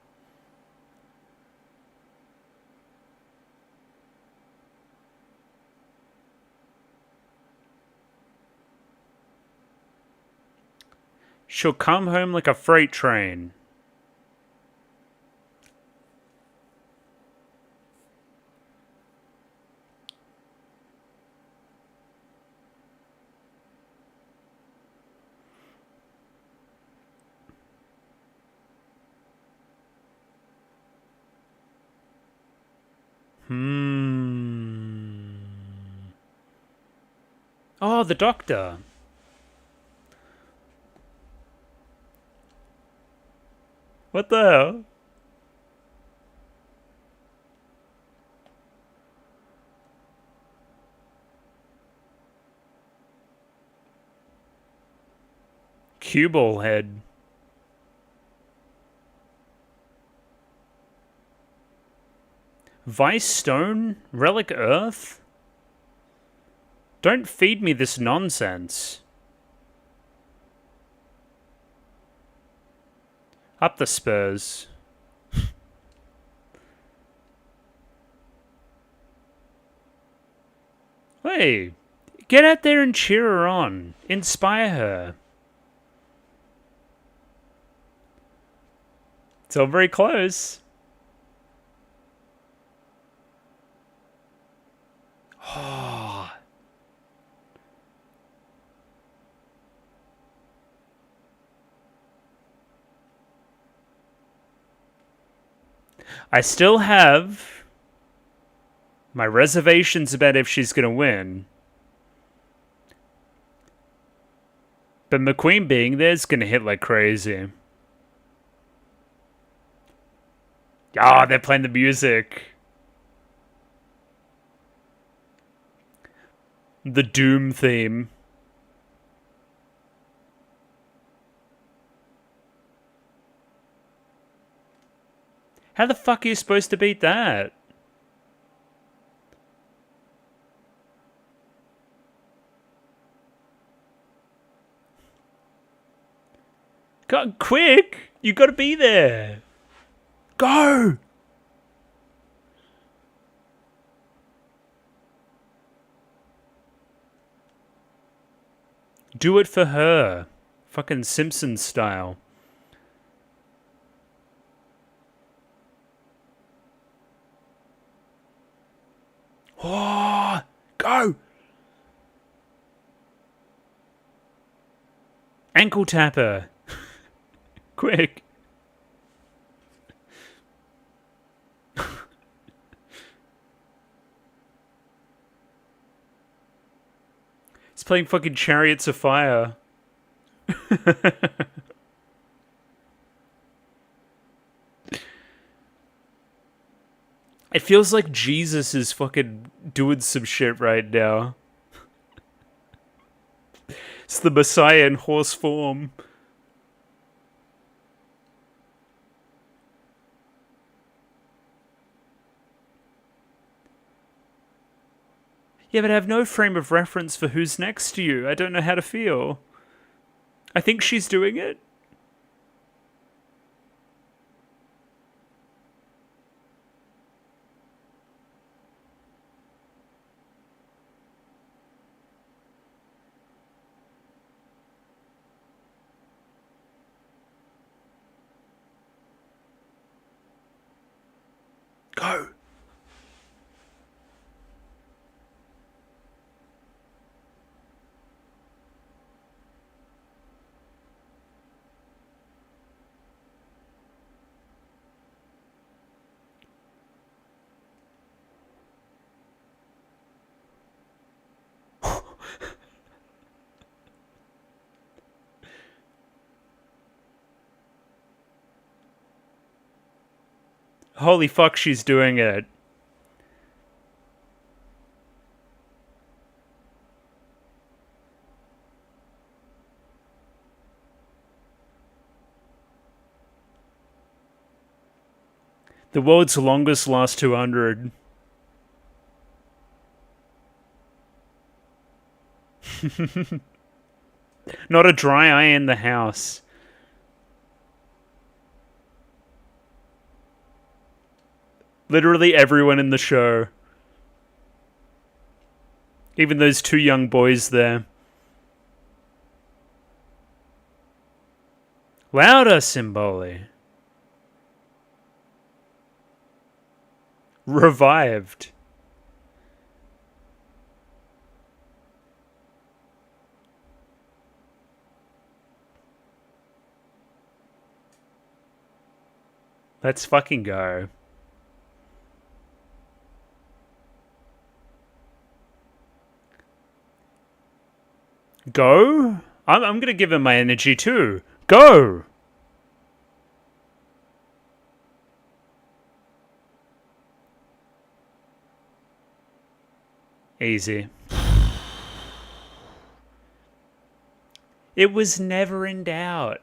She'll come home like a freight train. Oh, the doctor. What the hell? Cue ball head. Vice Stone? Relic Earth? Don't feed me this nonsense. Up the Spurs. Hey, get out there and cheer her on. Inspire her. It's all very close. Oh. I still have my reservations about if she's going to win. But McQueen being there is going to hit like crazy. Ah, oh, they're playing the music. The Doom theme. How the fuck are you supposed to beat that? God, quick! You gotta be there! Go! Do it for her. Fucking Simpsons style. Oh, go! Ankle tapper. Quick. He's playing fucking Chariots of Fire. It feels like Jesus is fucking doing some shit right now. It's the Messiah in horse form. Yeah, but I have no frame of reference for who's next to you. I don't know how to feel. I think she's doing it. Go. Holy fuck, she's doing it. The world's longest last 200. Not a dry eye in the house. Literally everyone in the show. Even those 2 young boys there. Louder, Symboli. Revived. Let's fucking go. Go? I'm gonna give him my energy too. Go! Easy. It was never in doubt.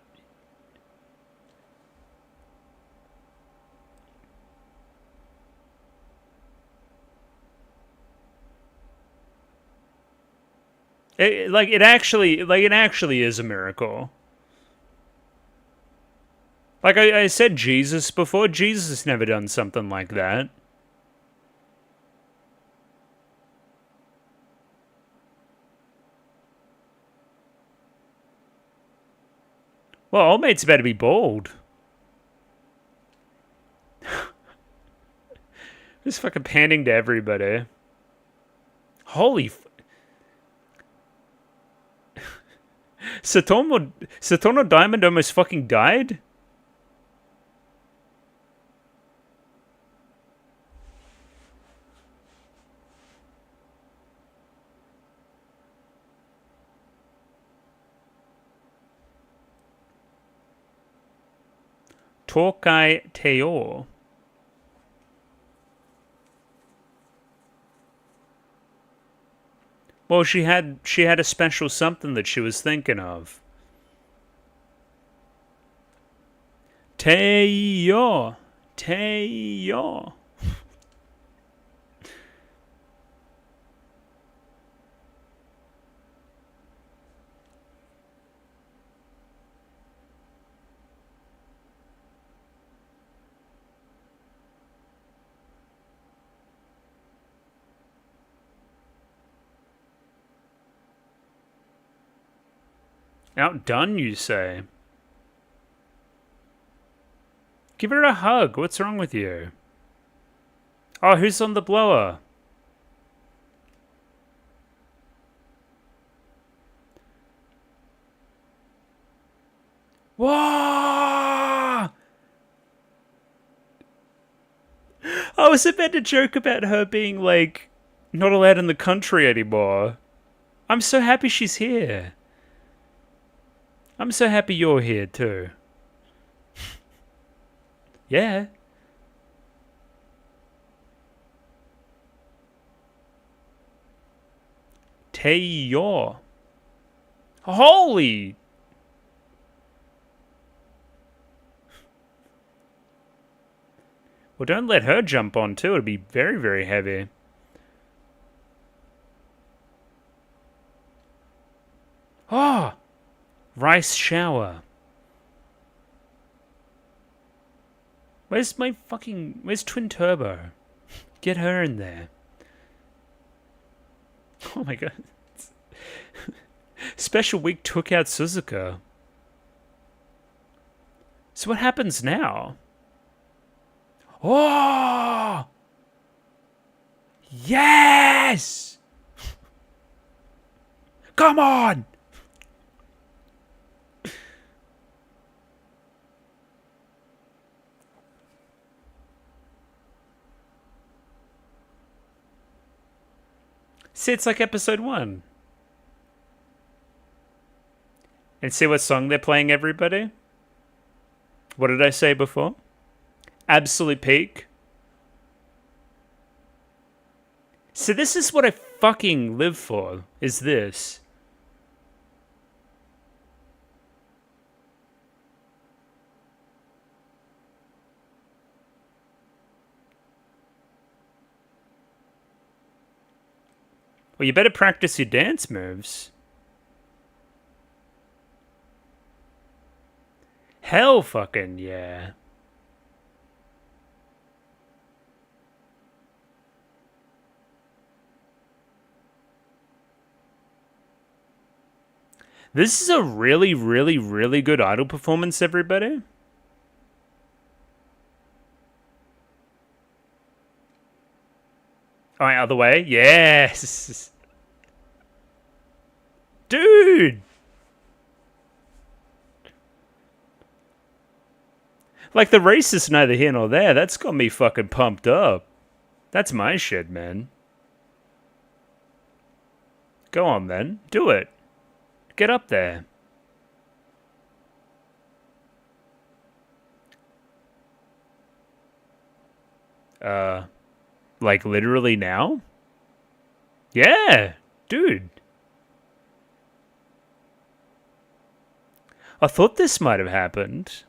It actually is a miracle. Like I said Jesus before, Jesus never done something like that. Well, old mate's about to be bald. Just fucking panning to everybody. Holy Satono Diamond almost fucking died? Tokai Teo. Well, she had a special something that she was thinking of. Teo. Teo. Outdone, you say? Give her a hug. What's wrong with you? Oh, who's on the blower? Whoa! I was about to joke about her being, like, not allowed in the country anymore. I'm so happy she's here. I'm so happy you're here, too. Yeah. Teo. Holy! Well, don't let her jump on, too. It'll be very, very heavy. Oh! Rice shower. Where's Twin Turbo? Get her in there. Oh my god. Special Week took out Suzuka. So what happens now? Oh! Yes! Come on! See, it's like episode 1. And see what song they're playing, everybody? What did I say before? Absolute peak. So this is what I fucking live for, is this. Well, you better practice your dance moves. Hell fucking yeah. This is a really, really, really good idol performance, everybody. Alright, other way. Yes! Dude! Like, the race is neither here nor there. That's got me fucking pumped up. That's my shit, man. Go on, then. Do it. Get up there. Like, literally now? Yeah! Dude. I thought this might have happened.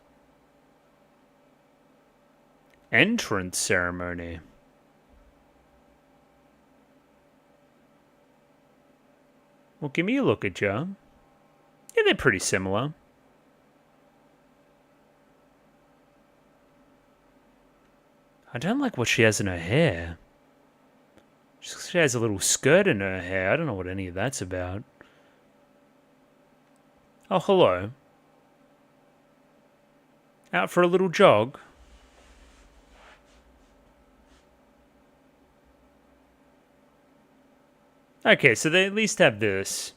Entrance ceremony. Well, give me a look at ya. Yeah, they're pretty similar. I don't like what she has in her hair. She has a little skirt in her hair. I don't know what any of that's about. Oh, hello. Out for a little jog? Okay, so they at least have this.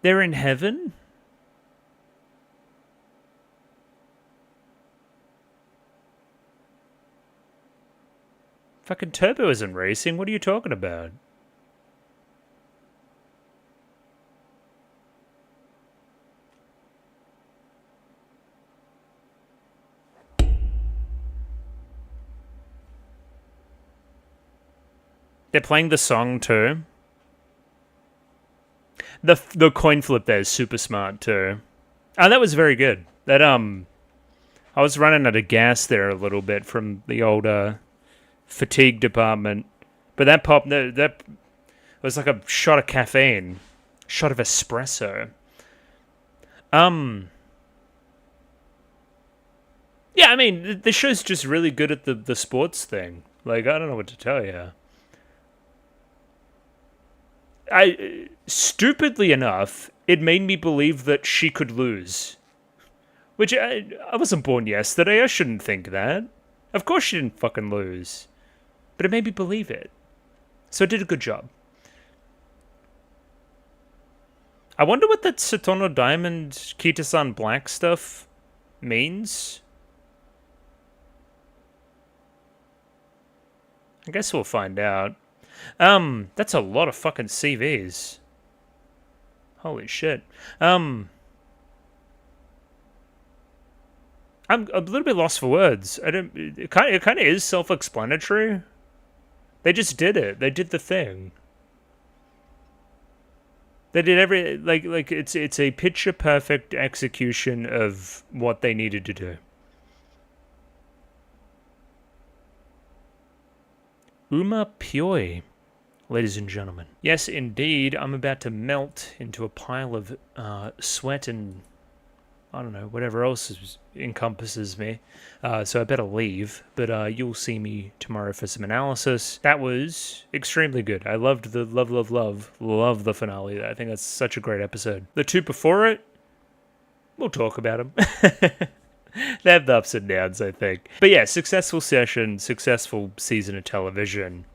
They're in heaven? Fucking Turbo isn't racing. What are you talking about? They're playing the song too. The coin flip there is super smart too. Oh, that was very good. That I was running out of gas there a little bit from the old fatigue department, but that that was like a shot of caffeine, shot of espresso. Yeah, I mean the show's just really good at the sports thing. Like, I don't know what to tell you. Stupidly enough, it made me believe that she could lose. Which, I wasn't born yesterday, I shouldn't think that. Of course she didn't fucking lose. But it made me believe it. So it did a good job. I wonder what that Satono Diamond Kita-san Black stuff means. I guess we'll find out. That's a lot of fucking CVs. Holy shit. I'm a little bit lost for words. It kind of is self-explanatory. They just did it. They did the thing. They did like it's a picture perfect execution of what they needed to do. Uma Pyoi, ladies and gentlemen. Yes, indeed, I'm about to melt into a pile of sweat and, I don't know, whatever else encompasses me. So I better leave, but you'll see me tomorrow for some analysis. That was extremely good. I loved the love the finale. I think that's such a great episode. The two before it, we'll talk about them. They have the ups and downs, I think. But yeah, successful session, successful season of television.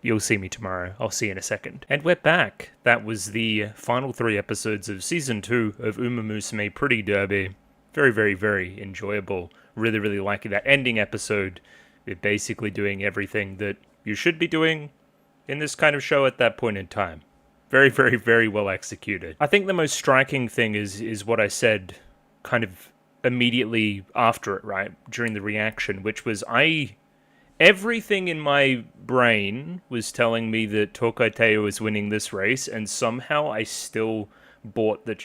You'll see me tomorrow. I'll see you in a second. And we're back. That was the final 3 episodes of Season 2 of Uma Musume Pretty Derby. Very, very, very enjoyable. Really, really liking that ending episode. They're basically doing everything that you should be doing in this kind of show at that point in time. Very, very, very well executed. I think the most striking thing is what I said kind of immediately after it, right? During the reaction, which was Everything in my brain was telling me that Tokai Teo was winning this race, and somehow I still bought that,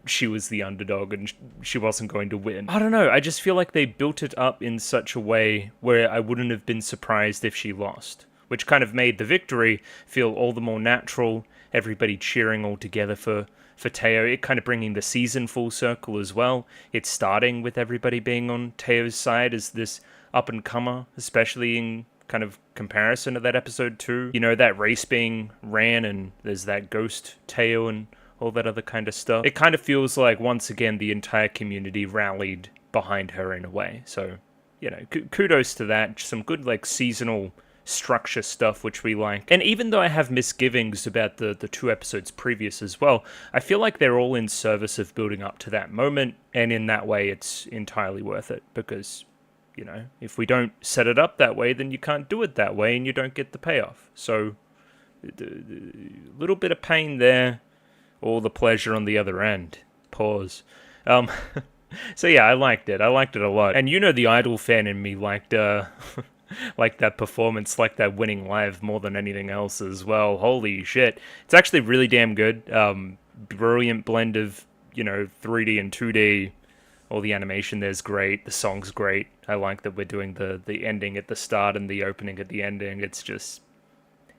she was the underdog and she wasn't going to win. I don't know, I just feel like they built it up in such a way where I wouldn't have been surprised if she lost, which kind of made the victory feel all the more natural, everybody cheering all together for Teo, it kind of bringing the season full circle as well. It's starting with everybody being on Teo's side as this up-and-comer, especially in kind of comparison to that episode 2. That race being ran and there's that ghost Teo and all that other kind of stuff. It kind of feels like, once again, the entire community rallied behind her in a way. So, kudos to that. Some good, seasonal structure stuff, which we like. And even though I have misgivings about the 2 episodes previous as well, I feel like they're all in service of building up to that moment, and in that way, it's entirely worth it, because if we don't set it up that way, then you can't do it that way and you don't get the payoff. So, a little bit of pain there, all the pleasure on the other end. Pause. So yeah, I liked it. I liked it a lot. And the Idol fan in me liked, like that performance, like that winning live more than anything else as well. Holy shit. It's actually really damn good. Brilliant blend of, 3D and 2D. All the animation there's great. The song's great. I like that we're doing the ending at the start and the opening at the ending.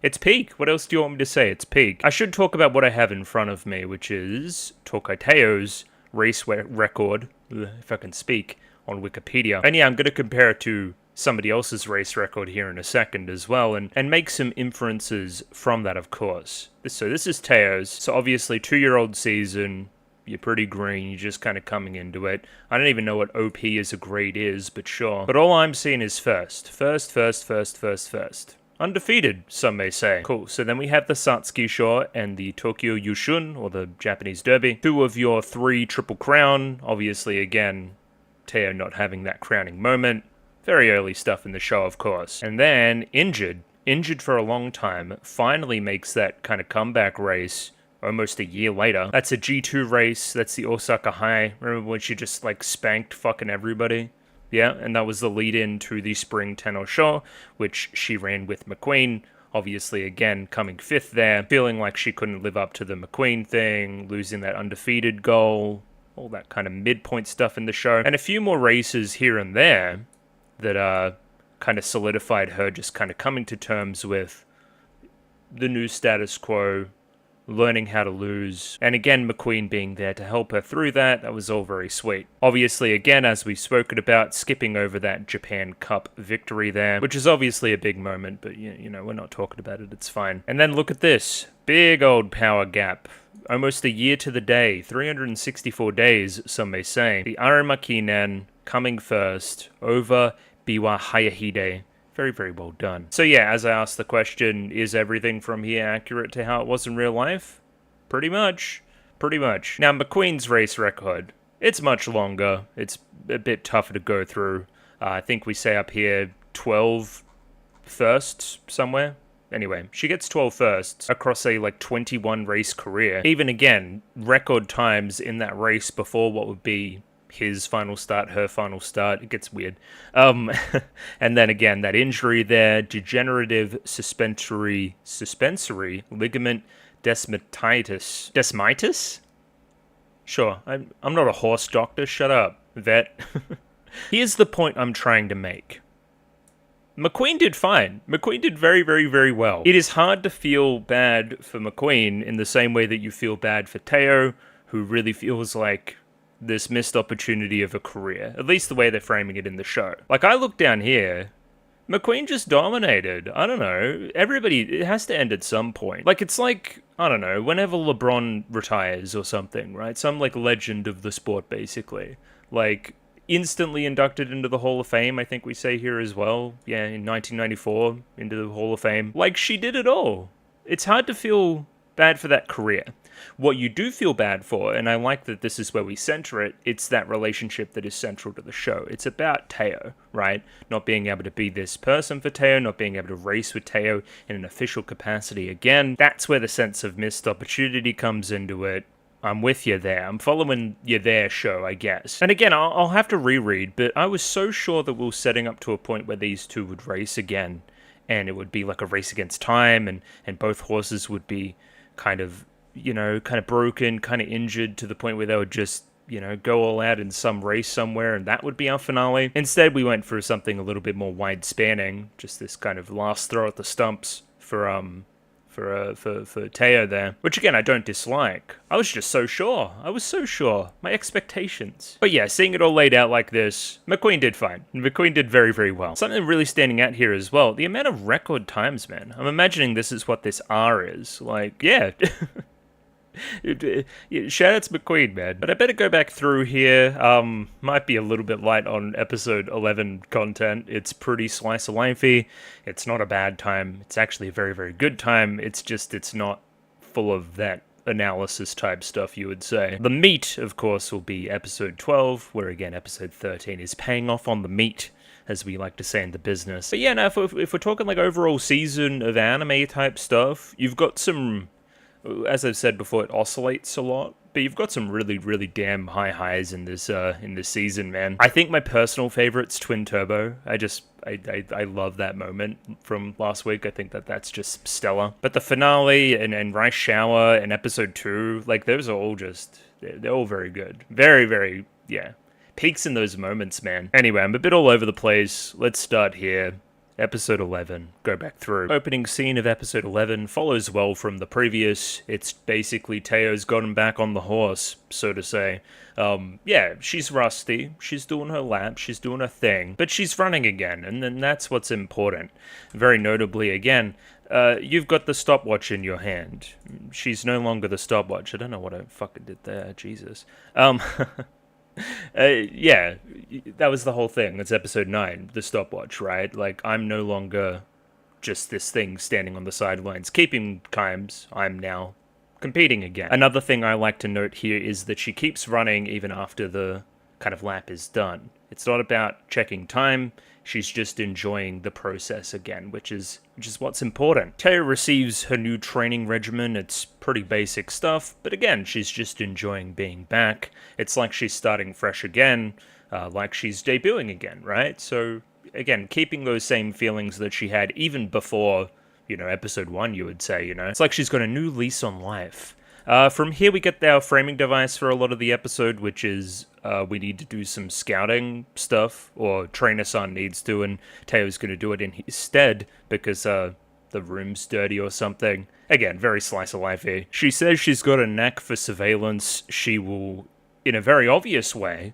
It's peak. What else do you want me to say? It's peak. I should talk about what I have in front of me, which is Tokai Teo's race record, if I can speak, on Wikipedia. And yeah, I'm going to compare it to somebody else's race record here in a second as well, and make some inferences from that, of course. So this is Teo's. So obviously 2-year-old season. You're pretty green, you're just kind of coming into it. I don't even know what OP as a grade is, but sure. But all I'm seeing is first. First. Undefeated, some may say. Cool, so then we have the Satsuki Sho and the Tokyo Yushun, or the Japanese Derby. 2 of your 3 Triple Crown. Obviously, again, Teo not having that crowning moment. Very early stuff in the show, of course. And then Injured for a long time, finally makes that kind of comeback race almost a year later. That's a G2 race. That's the Osaka High. Remember when she just spanked fucking everybody? Yeah, and that was the lead-in to the Spring Tenno Show, which she ran with McQueen. Obviously, again, coming 5th there. Feeling like she couldn't live up to the McQueen thing. Losing that undefeated goal. All that kind of midpoint stuff in the show. And a few more races here and there that kind of solidified her just kind of coming to terms with the new status quo, learning how to lose, and again, McQueen being there to help her through that. That was all very sweet. Obviously, again, as we've spoken about, skipping over that Japan Cup victory there, which is obviously a big moment, but, we're not talking about it, it's fine. And then look at this. Big old power gap. Almost a year to the day. 364 days, some may say. The Arima Kinen coming first over Biwa Hayahide. Very, very well done. So yeah, as I asked the question, is everything from here accurate to how it was in real life? Pretty much. Now, McQueen's race record, it's much longer. It's a bit tougher to go through. I think we say up here 12 firsts somewhere. Anyway, she gets 12 firsts across a 21 race career. Even again, record times in that race before what would be his final start, her final start. It gets weird. And then again, that injury there, degenerative suspensory ligament desmitis. Desmitis? Sure, I'm not a horse doctor. Shut up, vet. Here's the point I'm trying to make. McQueen did fine. McQueen did very, very, very well. It is hard to feel bad for McQueen in the same way that you feel bad for Teo, who really feels like this missed opportunity of a career. At least the way they're framing it in the show. I look down here, McQueen just dominated. I don't know. It has to end at some point. It's I don't know, whenever LeBron retires or something, right? Some, legend of the sport, basically. Instantly inducted into the Hall of Fame, I think we say here as well. Yeah, in 1994, into the Hall of Fame. She did it all. It's hard to feel bad for that career. What you do feel bad for, and I like that this is where we center it, it's that relationship that is central to the show. It's about Teo, right? Not being able to be this person for Teo, not being able to race with Teo in an official capacity again. That's where the sense of missed opportunity comes into it. I'm with you there. I'm following you there, show, I guess. And again, I'll have to reread, but I was so sure that we were setting up to a point where these two would race again, and it would be like a race against time, and both horses would be kind of, kind of broken, kind of injured to the point where they would just, go all out in some race somewhere, and that would be our finale. Instead, we went for something a little bit more wide-spanning, just this kind of last throw at the stumps for Teo there, which again I don't dislike. I was just so sure. I was so sure. My expectations. But yeah, seeing it all laid out like this, McQueen did fine. McQueen did very, very well. Something really standing out here as well, the amount of record times, man. I'm imagining this is what this R is. Like, yeah. Shout out to McQueen, man. But I better go back through here. Might be a little bit light on episode 11 content. It's pretty slice of lifey. It's not a bad time. It's actually a very, very good time. It's just, it's not full of that analysis type stuff, you would say. The meat, of course, will be episode 12, where again, episode 13 is paying off on the meat, as we like to say in the business. But yeah, now if we're talking like overall season of anime type stuff, you've got some, as I've said before, it oscillates a lot, but you've got some really, really damn high highs in this season, man. I think my personal favorite's Twin Turbo. I love that moment from last week. I think that's just stellar. But the finale and Rice Shower and episode 2, like those are all just, they're all very good. Very, very, yeah. Peaks in those moments, man. Anyway, I'm a bit all over the place. Let's start here. Episode 11, go back through. Opening scene of episode 11 follows well from the previous. It's basically Teo's gotten back on the horse, so to say. Yeah, she's rusty, she's doing her lap, she's doing her thing, but she's running again, and then that's what's important. Very notably, again, you've got the stopwatch in your hand. She's no longer the stopwatch. I don't know what I fucking did there, Jesus. Yeah, that was the whole thing. It's episode 9, the stopwatch, right? Like, I'm no longer just this thing standing on the sidelines keeping times. I'm now competing again. Another thing I like to note here is that she keeps running even after the kind of lap is done. It's not about checking time. She's just enjoying the process again, which is what's important. Teo receives her new training regimen. It's pretty basic stuff, but again, she's just enjoying being back. It's like she's starting fresh again, like she's debuting again, right? So again, keeping those same feelings that she had even before, episode 1, you would say, It's like she's got a new lease on life. From here, we get our framing device for a lot of the episode, which is we need to do some scouting stuff, or Trainer-san needs to, and Teo's going to do it in his stead because the room's dirty or something. Again, very slice of life here. She says she's got a knack for surveillance. She will, in a very obvious way,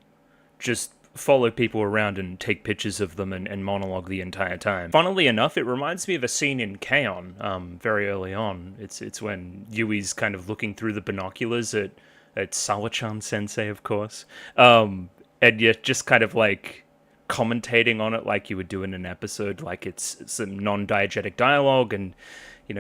just follow people around and take pictures of them and monologue the entire time. Funnily enough, it reminds me of a scene in K-On! Very early on. It's when Yui's kind of looking through the binoculars at Sawa-chan sensei, of course. And you're just kind of like commentating on it like you would do in an episode, like it's some non-diegetic dialogue, and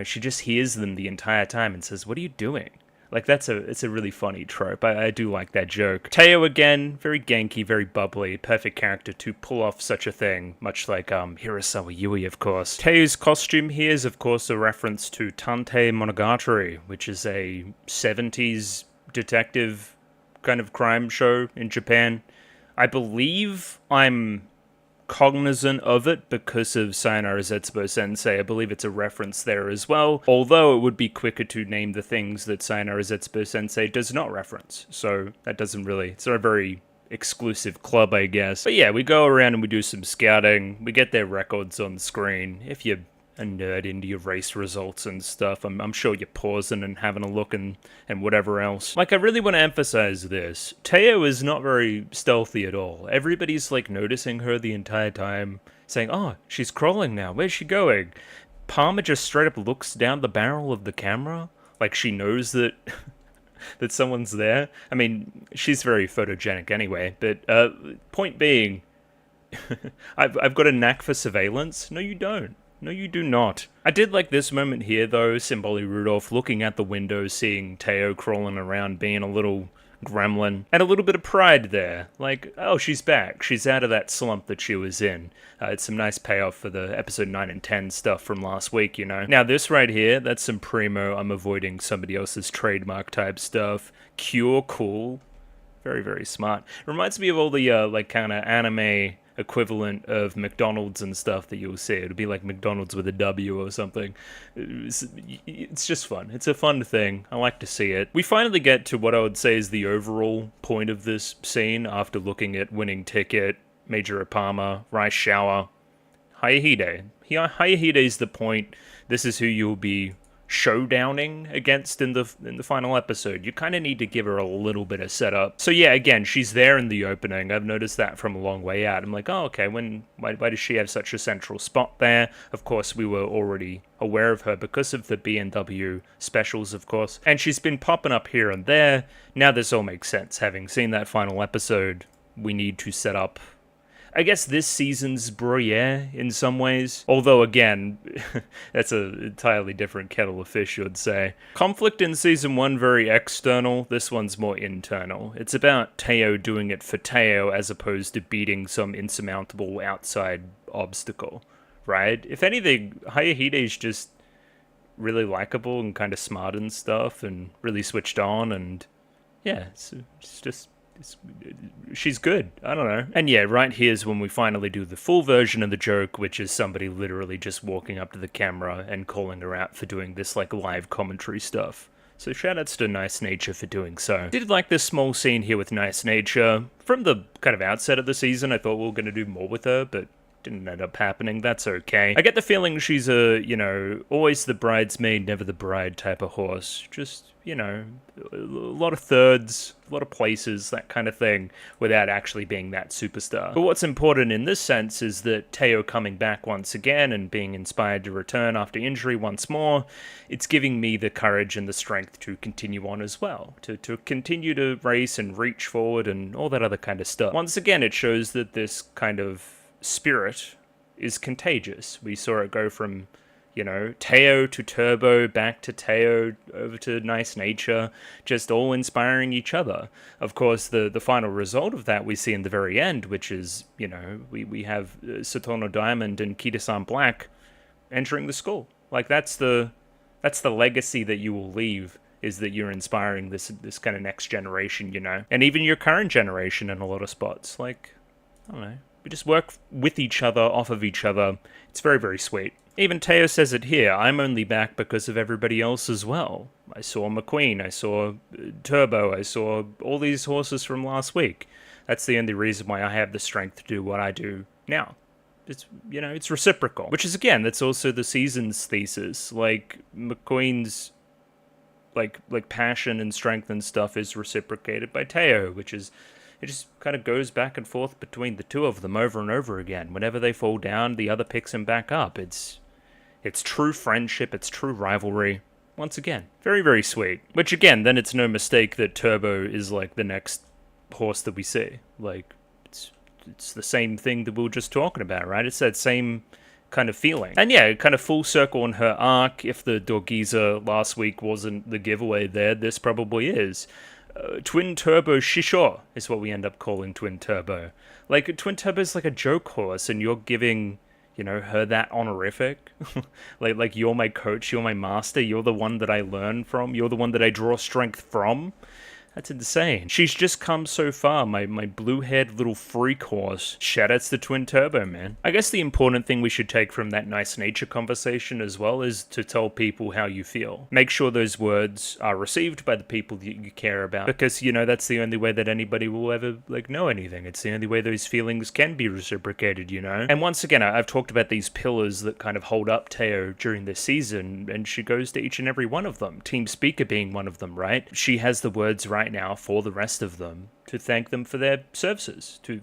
she just hears them the entire time and says, "What are you doing?" Like, it's a really funny trope. I do like that joke. Teo, again, very genki, very bubbly, perfect character to pull off such a thing, much like Hirasawa Yui, of course. Teo's costume here is, of course, a reference to Tantei Monogatari, which is a 70s detective kind of crime show in Japan. I believe I'm cognizant of it because of Sayonara Zetsubo Sensei. I believe it's a reference there as well, although it would be quicker to name the things that Sayonara Zetsubo Sensei does not reference, so that doesn't really, it's not a very exclusive club, I guess. But yeah, we go around and we do some scouting, we get their records on the screen. If you're a nerd into your race results and stuff, I'm sure you're pausing and having a look and whatever else. Like, I really want to emphasize this. Teo is not very stealthy at all. Everybody's like noticing her the entire time, saying, "Oh, she's crawling now, where's she going?" Palmer just straight up looks down the barrel of the camera, like she knows that that someone's there. I mean, she's very photogenic anyway, but point being, I've got a knack for surveillance. No, you don't. No, you do not. I did like this moment here, though, Symboli Rudolph looking at the window, seeing Teo crawling around, being a little gremlin, and a little bit of pride there. Like, oh, she's back. She's out of that slump that she was in. It's some nice payoff for the episode 9 and 10 stuff from last week, you know? Now, this right here, that's some primo. I'm avoiding somebody else's trademark type stuff. Cure, cool. Very, very smart. Reminds me of all the, like, kind of anime equivalent of McDonald's and stuff that you'll see. It'll be like McDonald's with a W or something. It's just fun. It's a fun thing. I like to see it. We finally get to what I would say is the overall point of this scene after looking at Winning Ticket, Major Ipama, Rice Shower, Hayahide. Hayahide's the point. This is who you'll be showdowning against in the final episode. You kind of need to give her a little bit of setup. So yeah, again, she's there in the opening. I've noticed that from a long way out. I'm like, oh, okay, why does she have such a central spot there? Of course, we were already aware of her because of the B&W specials, of course. And she's been popping up here and there. Now this all makes sense. Having seen that final episode, we need to set up, I guess, this season's Bruyere in some ways. Although, again, that's an entirely different kettle of fish, you'd say. Conflict in Season 1, very external. This one's more internal. It's about Teo doing it for Teo as opposed to beating some insurmountable outside obstacle, right? If anything, Hayahide's just really likable and kind of smart and stuff and really switched on, and yeah, it's just... she's good. I don't know. And yeah, right here's when we finally do the full version of the joke, which is somebody literally just walking up to the camera and calling her out for doing this like live commentary stuff. So shoutouts to Nice Nature for doing so. Did like this small scene here with Nice Nature. From the kind of outset of the season, I thought we were going to do more with her, but didn't end up happening. That's okay. I get the feeling she's a, you know, always the bridesmaid, never the bride type of horse. Just, you know, a lot of thirds, a lot of places, that kind of thing, without actually being that superstar. But what's important in this sense is that Teo coming back once again and being inspired to return after injury once more, it's giving me the courage and the strength to continue on as well, to continue to race and reach forward and all that other kind of stuff. Once again, it shows that this kind of spirit is contagious. We saw it go from, you know, Teo to Turbo, back to Teo, over to Nice Nature, just all inspiring each other. Of course, the final result of that we see in the very end, which is, you know, we have Satono Diamond and Kita-san Black entering the school. Like, that's the legacy that you will leave, is that you're inspiring this kind of next generation, you know? And even your current generation in a lot of spots. Like, I don't know. We just work with each other, off of each other. It's very, very sweet. Even Teo says it here, I'm only back because of everybody else as well. I saw McQueen, I saw Turbo, I saw all these horses from last week. That's the only reason why I have the strength to do what I do now. It's, you know, it's reciprocal. Which is, again, that's also the season's thesis. Like, McQueen's, like passion and strength and stuff is reciprocated by Teo, which is... it just kind of goes back and forth between the two of them over and over again. Whenever they fall down, the other picks him back up. It's true friendship, it's true rivalry. Once again, very, very sweet. Which again, then it's no mistake that Turbo is like the next horse that we see. Like, it's the same thing that we were just talking about, right? It's that same kind of feeling. And yeah, kind of full circle on her arc. If the Dorgiza last week wasn't the giveaway there, this probably is. Twin Turbo Shisho is what we end up calling Twin Turbo. Like, Twin Turbo's like a joke horse, and you're giving, you know, her that honorific. like you're my coach, you're my master, you're the one that I learn from, you're the one that I draw strength from. That's insane. She's just come so far, my blue-haired little freak horse. Shoutouts to Twin Turbo, man. I guess the important thing we should take from that Nice Nature conversation as well is to tell people how you feel. Make sure those words are received by the people that you care about, because, you know, that's the only way that anybody will ever, like, know anything. It's the only way those feelings can be reciprocated, you know? And once again, I've talked about these pillars that kind of hold up Teo during this season, and she goes to each and every one of them. Team Speaker being one of them, right? She has the words right now for the rest of them to thank them for their services, to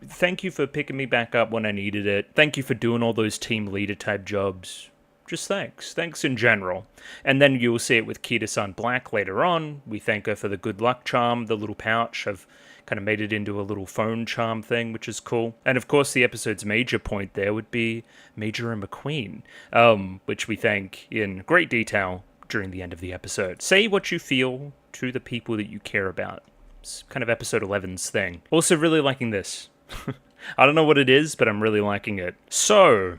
thank you for picking me back up when I needed it, thank you for doing all those team leader type jobs, Just thanks. Thanks in general. And then you'll see it with Kita-san Black later on. We thank her for the good luck charm, the little pouch. I've kind of made it into a little phone charm thing, which is cool. And of course, the episode's major point there would be Major and McQueen, which we thank in great detail during the end of the episode. Say what you feel to the people that you care about. It's kind of episode 11's thing. Also really liking this. I don't know what it is, but I'm really liking it. So,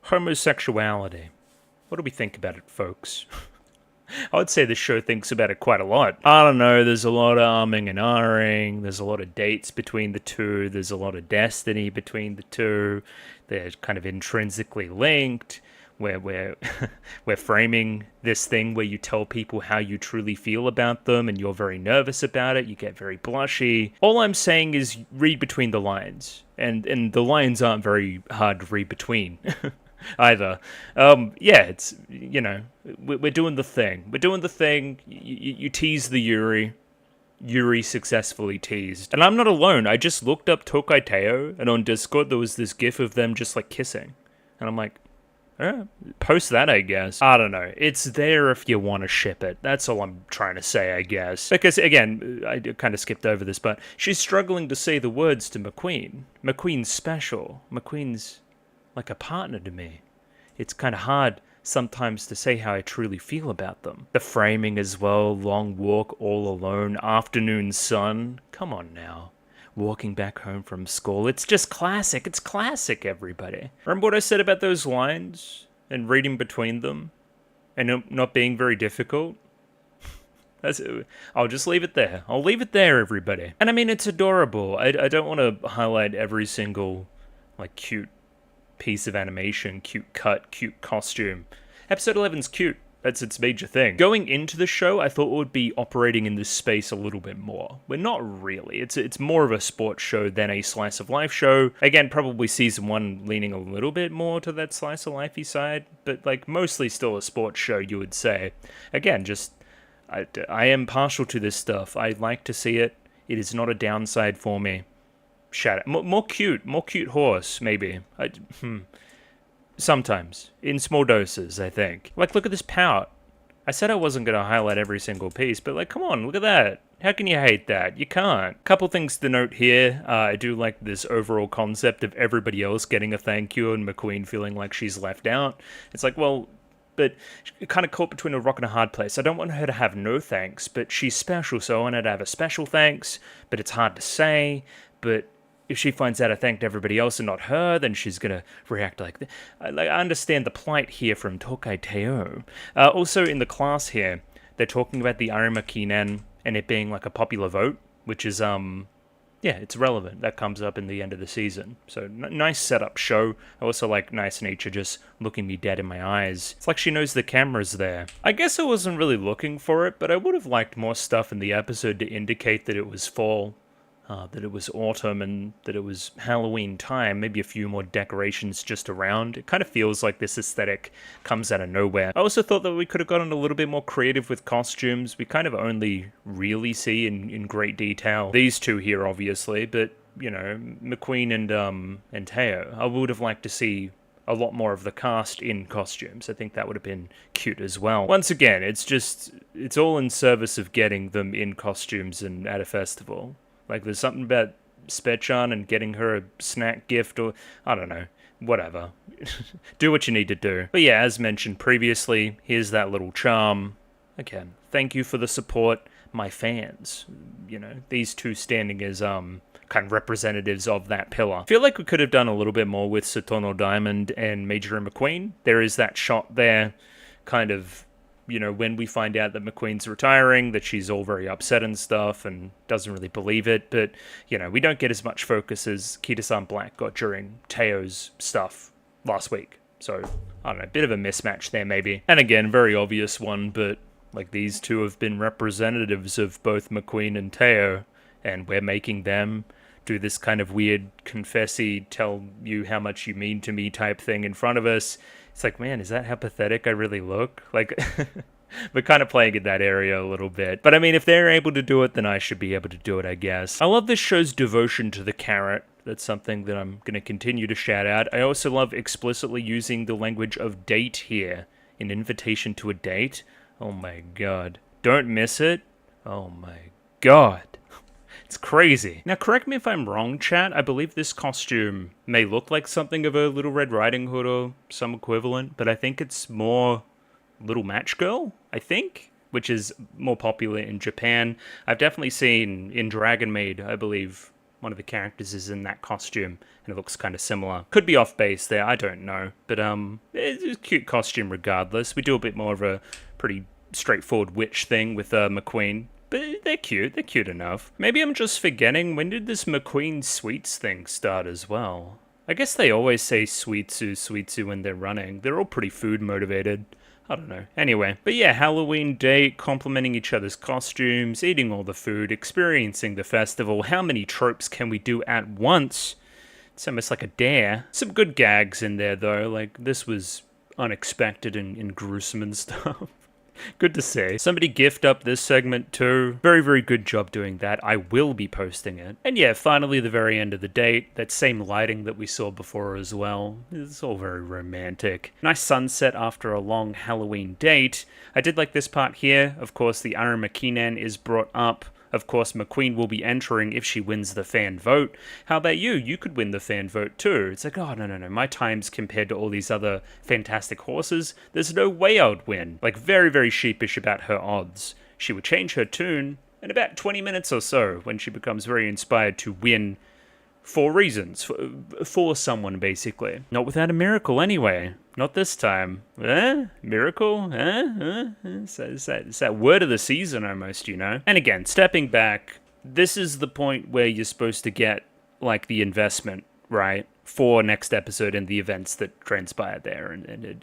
homosexuality. What do we think about it, folks? I would say this show thinks about it quite a lot. I don't know, there's a lot of umming and ahhing, there's a lot of dates between the two, there's a lot of destiny between the two, they're kind of intrinsically linked, where we're framing this thing where you tell people how you truly feel about them and you're very nervous about it, you get very blushy. All I'm saying is read between the lines, and the lines aren't very hard to read between. Either. Yeah, it's, you know, we're doing the thing. We're doing the thing. You tease the Yuri. Yuri successfully teased. And I'm not alone. I just looked up Tokai Teo, and on Discord there was this gif of them just, like, kissing. And I'm like, post that, I guess. I don't know. It's there if you want to ship it. That's all I'm trying to say, I guess. Because, again, I kind of skipped over this, but she's struggling to say the words to McQueen. McQueen's special. McQueen's like a partner to me. It's kind of hard sometimes to say how I truly feel about them. The framing as well, long walk all alone, afternoon sun. Come on now. Walking back home from school. It's just classic. It's classic, everybody. Remember what I said about those lines and reading between them and not being very difficult? I'll just leave it there. I'll leave it there, everybody. And I mean, it's adorable. I don't want to highlight every single, like, cute piece of animation, cute cut, cute costume. Episode 11's cute. That's its major thing. Going into the show, I thought it would be operating in this space a little bit more. We're not really. It's more of a sports show than a slice of life show. Again, probably season 1 leaning a little bit more to that slice of lifey side, but like mostly still a sports show, you would say. Again, just I am partial to this stuff. I like to see it. It is not a downside for me. Shadow. More cute horse, maybe. Sometimes. In small doses, I think. Like, look at this pout. I said I wasn't going to highlight every single piece, but like, come on, look at that. How can you hate that? You can't. Couple things to note here. I do like this overall concept of everybody else getting a thank you and McQueen feeling like she's left out. It's like, well, but kind of caught between a rock and a hard place. I don't want her to have no thanks, but she's special, so I want her to have a special thanks, but it's hard to say, but if she finds out I thanked everybody else and not her, then she's going to react like that. I understand the plight here from Tokai Teo. Also, in the class here, they're talking about the Arima Kinen and it being like a popular vote, which is, yeah, it's relevant. That comes up in the end of the season. So, nice setup show. I also like Nice Nature just looking me dead in my eyes. It's like she knows the camera's there. I guess I wasn't really looking for it, but I would have liked more stuff in the episode to indicate that it was fall. That it was autumn and that it was Halloween time, maybe a few more decorations just around. It kind of feels like this aesthetic comes out of nowhere. I also thought that we could have gotten a little bit more creative with costumes. We kind of only really see in great detail these two here, obviously, but, you know, McQueen and Teo. I would have liked to see a lot more of the cast in costumes. I think that would have been cute as well. Once again, it's all in service of getting them in costumes and at a festival. Like, there's something about Spechan and getting her a snack gift or, I don't know, whatever. Do what you need to do. But yeah, as mentioned previously, here's that little charm. Again, thank you for the support, my fans. You know, these two standing as, kind of representatives of that pillar. I feel like we could have done a little bit more with Satono Diamond and Major and McQueen. There is that shot there, kind of, you know, when we find out that McQueen's retiring, that she's all very upset and stuff and doesn't really believe it, but, you know, we don't get as much focus as Kita-san Black got during Teo's stuff last week. So, I don't know, a bit of a mismatch there maybe. And again, very obvious one, but, like, these two have been representatives of both McQueen and Teo, and we're making them do this kind of weird confessy, tell you how much you mean to me type thing in front of us. It's like, man, is that how pathetic I really look? Like, We're kind of playing in that area a little bit. But I mean, if they're able to do it, then I should be able to do it, I guess. I love this show's devotion to the carrot. That's something that I'm going to continue to shout out. I also love explicitly using the language of date here. An invitation to a date. Oh my god. Don't miss it. Oh my god. It's crazy. Now, correct me if I'm wrong, chat. I believe this costume may look like something of a Little Red Riding Hood or some equivalent, but I think it's more Little Match Girl, I think, which is more popular in Japan. I've definitely seen in Dragon Maid, I believe, one of the characters is in that costume, and it looks kind of similar. Could be off base there, I don't know. But it's a cute costume regardless. We do a bit more of a pretty straightforward witch thing with McQueen. But they're cute enough. Maybe I'm just forgetting, when did this McQueen Sweets thing start as well? I guess they always say Sweetsu when they're running. They're all pretty food motivated. I don't know. Anyway, but yeah, Halloween date, complimenting each other's costumes, eating all the food, experiencing the festival. How many tropes can we do at once? It's almost like a dare. Some good gags in there though, like this was unexpected and gruesome and stuff. Good to see. Somebody gift up this segment too. Very, very good job doing that. I will be posting it. And yeah, finally the very end of the date. That same lighting that we saw before as well. It's all very romantic. Nice sunset after a long Halloween date. I did like this part here. Of course, the Arumakinen is brought up. Of course, McQueen will be entering if she wins the fan vote. How about you? You could win the fan vote too. It's like, oh, no. My times compared to all these other fantastic horses, there's no way I would win. Like, very, very sheepish about her odds. She would change her tune in about 20 minutes or so when she becomes very inspired to win for reasons. For someone, basically. Not without a miracle, anyway. Not this time. Miracle? It's that word of the season, almost, you know? And again, stepping back, this is the point where you're supposed to get, like, the investment, right? For next episode and the events that transpire there. And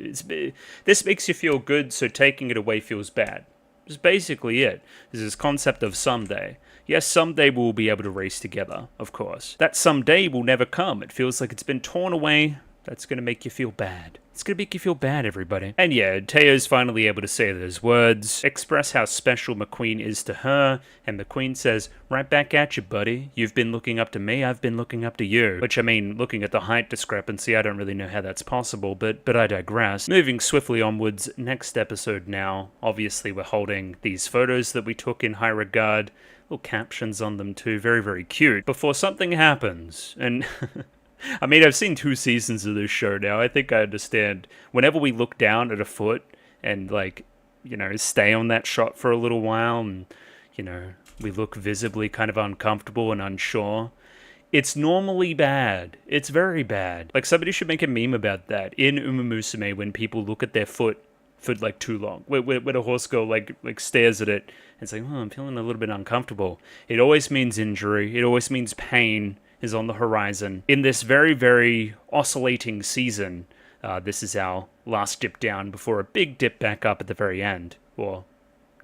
this makes you feel good, so taking it away feels bad. That's basically it. There's this concept of someday. Yes, someday we'll be able to race together, of course. That someday will never come. It feels like it's been torn away. That's going to make you feel bad. It's going to make you feel bad, everybody. And yeah, Teo's finally able to say those words, express how special McQueen is to her, and McQueen says, right back at you, buddy. You've been looking up to me, I've been looking up to you. Which, I mean, looking at the height discrepancy, I don't really know how that's possible, but I digress. Moving swiftly onwards, next episode now. Obviously, we're holding these photos that we took in high regard. Little captions on them too, very, very cute. Before something happens, and... I mean, I've seen 2 seasons of this show now. I think I understand. Whenever we look down at a foot and, like, you know, stay on that shot for a little while and, you know, we look visibly kind of uncomfortable and unsure, it's normally bad. It's very bad. Like, somebody should make a meme about that. In Musume, when people look at their foot for, like, too long. When a horse girl, like stares at it and say, oh, I'm feeling a little bit uncomfortable. It always means injury. It always means pain is on the horizon. In this very, very oscillating season, this is our last dip down before a big dip back up at the very end. Or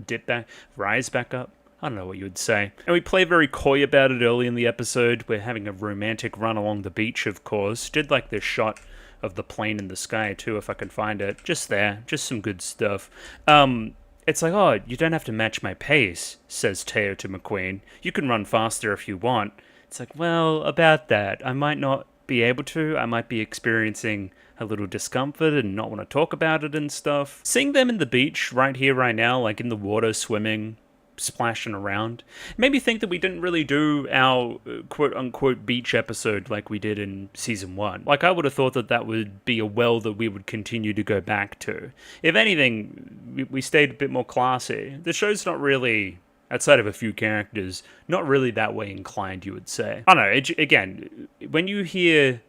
dip back, rise back up. I don't know what you would say. And we play very coy about it early in the episode. We're having a romantic run along the beach, of course. Did like this shot of the plane in the sky too, if I can find it. Just there. Just some good stuff. It's like, oh, you don't have to match my pace, says Teo to McQueen. You can run faster if you want. It's like, well, about that, I might not be able to. I might be experiencing a little discomfort and not want to talk about it and stuff. Seeing them in the beach right here, right now, like in the water, swimming, splashing around, made me think that we didn't really do our quote-unquote beach episode like we did in Season 1. Like, I would have thought that that would be a well that we would continue to go back to. If anything, we stayed a bit more classy. The show's not really... outside of a few characters, not really that way inclined, you would say. I don't know, again, when you hear,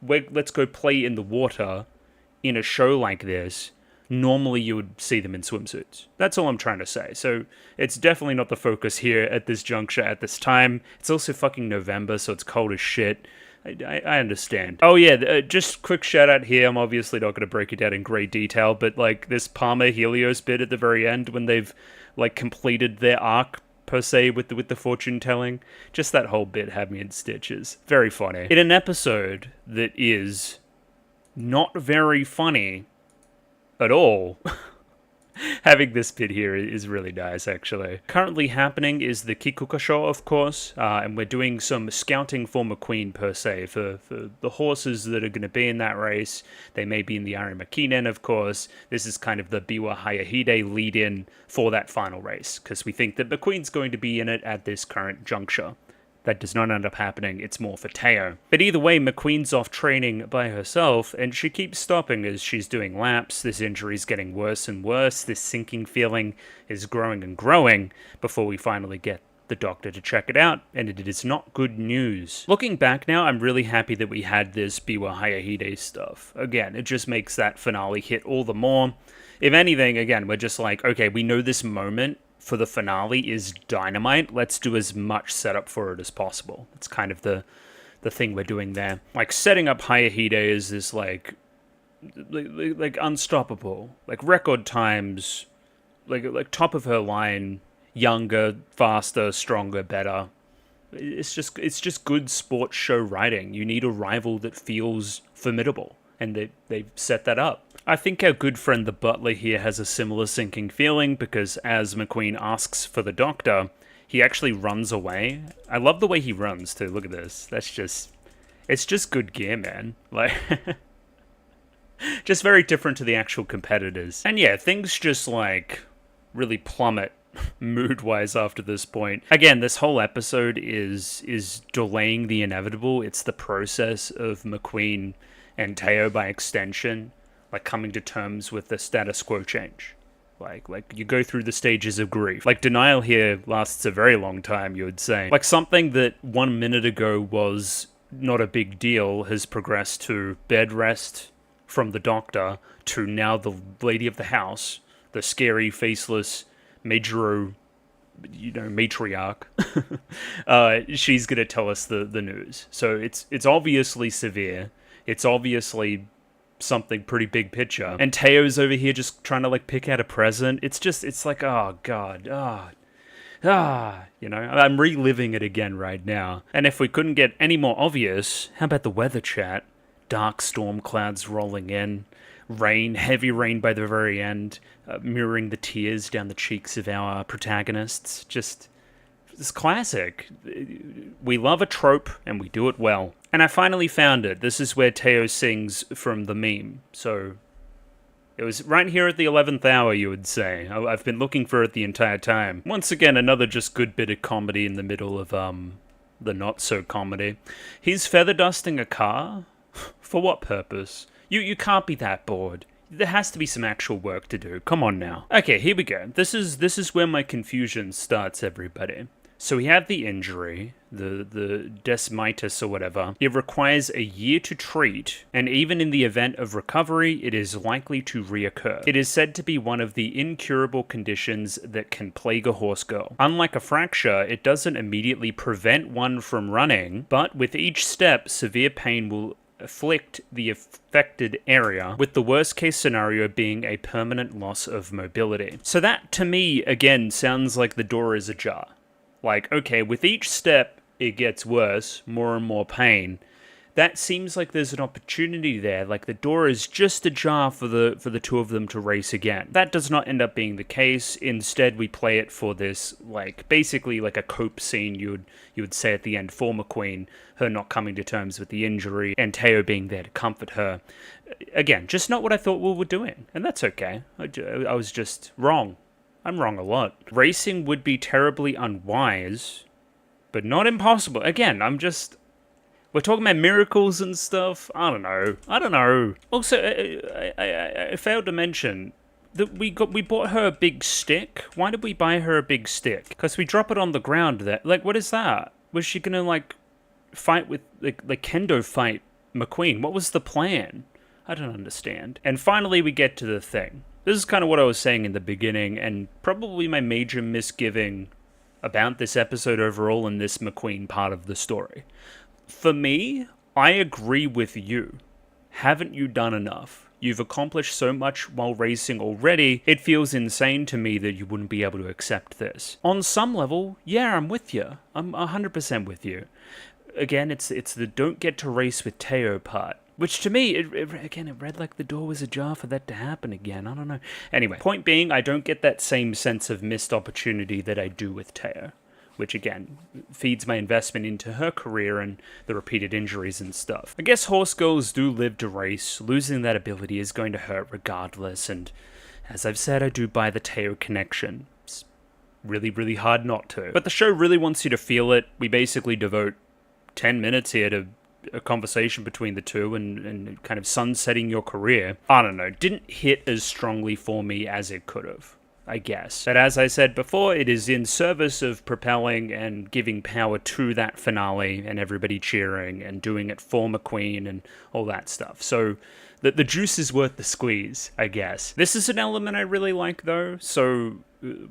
let's go play in the water in a show like this, normally you would see them in swimsuits. That's all I'm trying to say. So it's definitely not the focus here at this juncture at this time. It's also fucking November, so it's cold as shit. I understand. Oh yeah, just quick shout out here. I'm obviously not going to break it down in great detail, but like this Palmer Helios bit at the very end when they've like completed their arc per se with the fortune telling, just that whole bit had me in stitches. Very funny. In an episode that is not very funny at all. Having this bit here is really nice, actually. Currently happening is the Kikukasho, of course, and we're doing some scouting for McQueen, per se, for the horses that are going to be in that race. They may be in the Arimakinen, of course. This is kind of the Biwa Hayahide lead-in for that final race, because we think that McQueen's going to be in it at this current juncture. That does not end up happening, it's more for Teo. But either way, McQueen's off training by herself, and she keeps stopping as she's doing laps. This injury's getting worse and worse, this sinking feeling is growing and growing, before we finally get the doctor to check it out, and it is not good news. Looking back now, I'm really happy that we had this Biwa Hayahide stuff. Again, it just makes that finale hit all the more. If anything, again, we're just like, okay, we know this moment for the finale is dynamite. Let's do as much setup for it as possible. It's kind of the thing we're doing there. Like, setting up Hayahide is this, like unstoppable. Like, record times, like top of her line, younger, faster, stronger, better. It's just good sports show writing. You need a rival that feels formidable, and they've set that up. I think our good friend the butler here has a similar sinking feeling, because as McQueen asks for the doctor, he actually runs away. I love the way he runs too. Look at this. It's just good gear, man. Like, just very different to the actual competitors. And yeah, things just like really plummet mood-wise after this point. Again, this whole episode is delaying the inevitable. It's the process of McQueen and Teo by extension, like coming to terms with the status quo change. Like you go through the stages of grief. Like, denial here lasts a very long time, you would say. Like, something that 1 minute ago was not a big deal has progressed to bed rest from the doctor to now the lady of the house, the scary, faceless matriarch. She's gonna tell us the news. So it's obviously severe. It's obviously something pretty big picture. And Teo's over here just trying to, like, pick out a present. It's like, oh god, you know, I'm reliving it again right now. And if we couldn't get any more obvious, how about the weather chat? Dark storm clouds rolling in, rain, heavy rain by the very end, mirroring the tears down the cheeks of our protagonists. Just, it's classic. We love a trope, and we do it well. And I finally found it. This is where Teo sings from the meme. So it was right here at the 11th hour, you would say. I've been looking for it the entire time. Once again, another just good bit of comedy in the middle of the not-so-comedy. He's feather dusting a car? For what purpose? You can't be that bored. There has to be some actual work to do. Come on now. Okay, here we go. This is where my confusion starts, everybody. So we have the injury, the desmitis or whatever. It requires a year to treat, and even in the event of recovery, it is likely to reoccur. It is said to be one of the incurable conditions that can plague a horse girl. Unlike a fracture, it doesn't immediately prevent one from running, but with each step, severe pain will afflict the affected area, with the worst case scenario being a permanent loss of mobility. So that, to me, again, sounds like the door is ajar. Like, okay, with each step, it gets worse, more and more pain. That seems like there's an opportunity there, like the door is just ajar for the two of them to race again. That does not end up being the case. Instead, we play it for this, like, basically like a cope scene you would say at the end for McQueen, her not coming to terms with the injury, and Teo being there to comfort her. Again, just not what I thought we were doing, and that's okay. I was just wrong. I'm wrong a lot. Racing would be terribly unwise, but not impossible. Again, we're talking about miracles and stuff. I don't know. Also, I failed to mention that we bought her a big stick. Why did we buy her a big stick? Because we drop it on the ground there. Like, what is that? Was she gonna, like, fight with, like kendo fight McQueen? What was the plan? I don't understand. And finally, we get to the thing. This is kind of what I was saying in the beginning, and probably my major misgiving about this episode overall and this McQueen part of the story. For me, I agree with you. Haven't you done enough? You've accomplished so much while racing already, it feels insane to me that you wouldn't be able to accept this. On some level, yeah, I'm with you. I'm 100% with you. Again, it's the don't get to race with Teo part. Which to me, again, it read like the door was ajar for that to happen again. I don't know. Anyway, point being, I don't get that same sense of missed opportunity that I do with Teo, which again feeds my investment into her career and the repeated injuries and stuff. I guess horse girls do live to race. Losing that ability is going to hurt regardless, and as I've said, I do buy the Teo connection. It's really, really hard not to. But the show really wants you to feel it. We basically devote 10 minutes here to a conversation between the two and kind of sunsetting your career. I don't know, didn't hit as strongly for me as it could have, I guess. But as I said before, it is in service of propelling and giving power to that finale and everybody cheering and doing it for McQueen and all that stuff. So the juice is worth the squeeze, I guess. This is an element I really like, though. So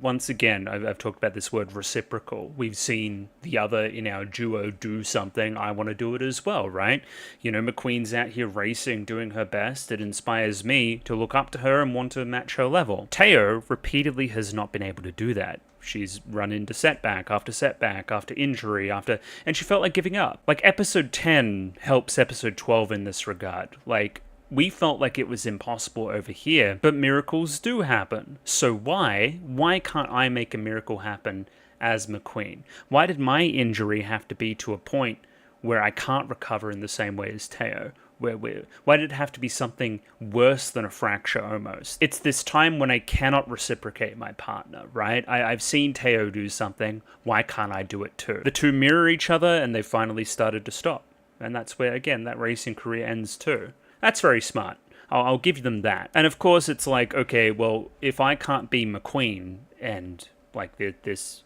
once again, I've talked about this word reciprocal. We've seen the other in our duo do something. I want to do it as well, right? You know, McQueen's out here racing, doing her best. It inspires me to look up to her and want to match her level. Teo repeatedly has not been able to do that. She's run into setback after injury, and she felt like giving up. Like, episode 10 helps episode 12 in this regard. Like, we felt like it was impossible over here, but miracles do happen. So why can't I make a miracle happen as McQueen? Why did my injury have to be to a point where I can't recover in the same way as Teo? Why did it have to be something worse than a fracture almost? It's this time when I cannot reciprocate my partner, right? I've seen Teo do something, why can't I do it too? The two mirror each other and they finally started to stop. And that's where, again, that racing career ends too. That's very smart. I'll give them that. And of course, it's like, okay, well, if I can't be McQueen and like this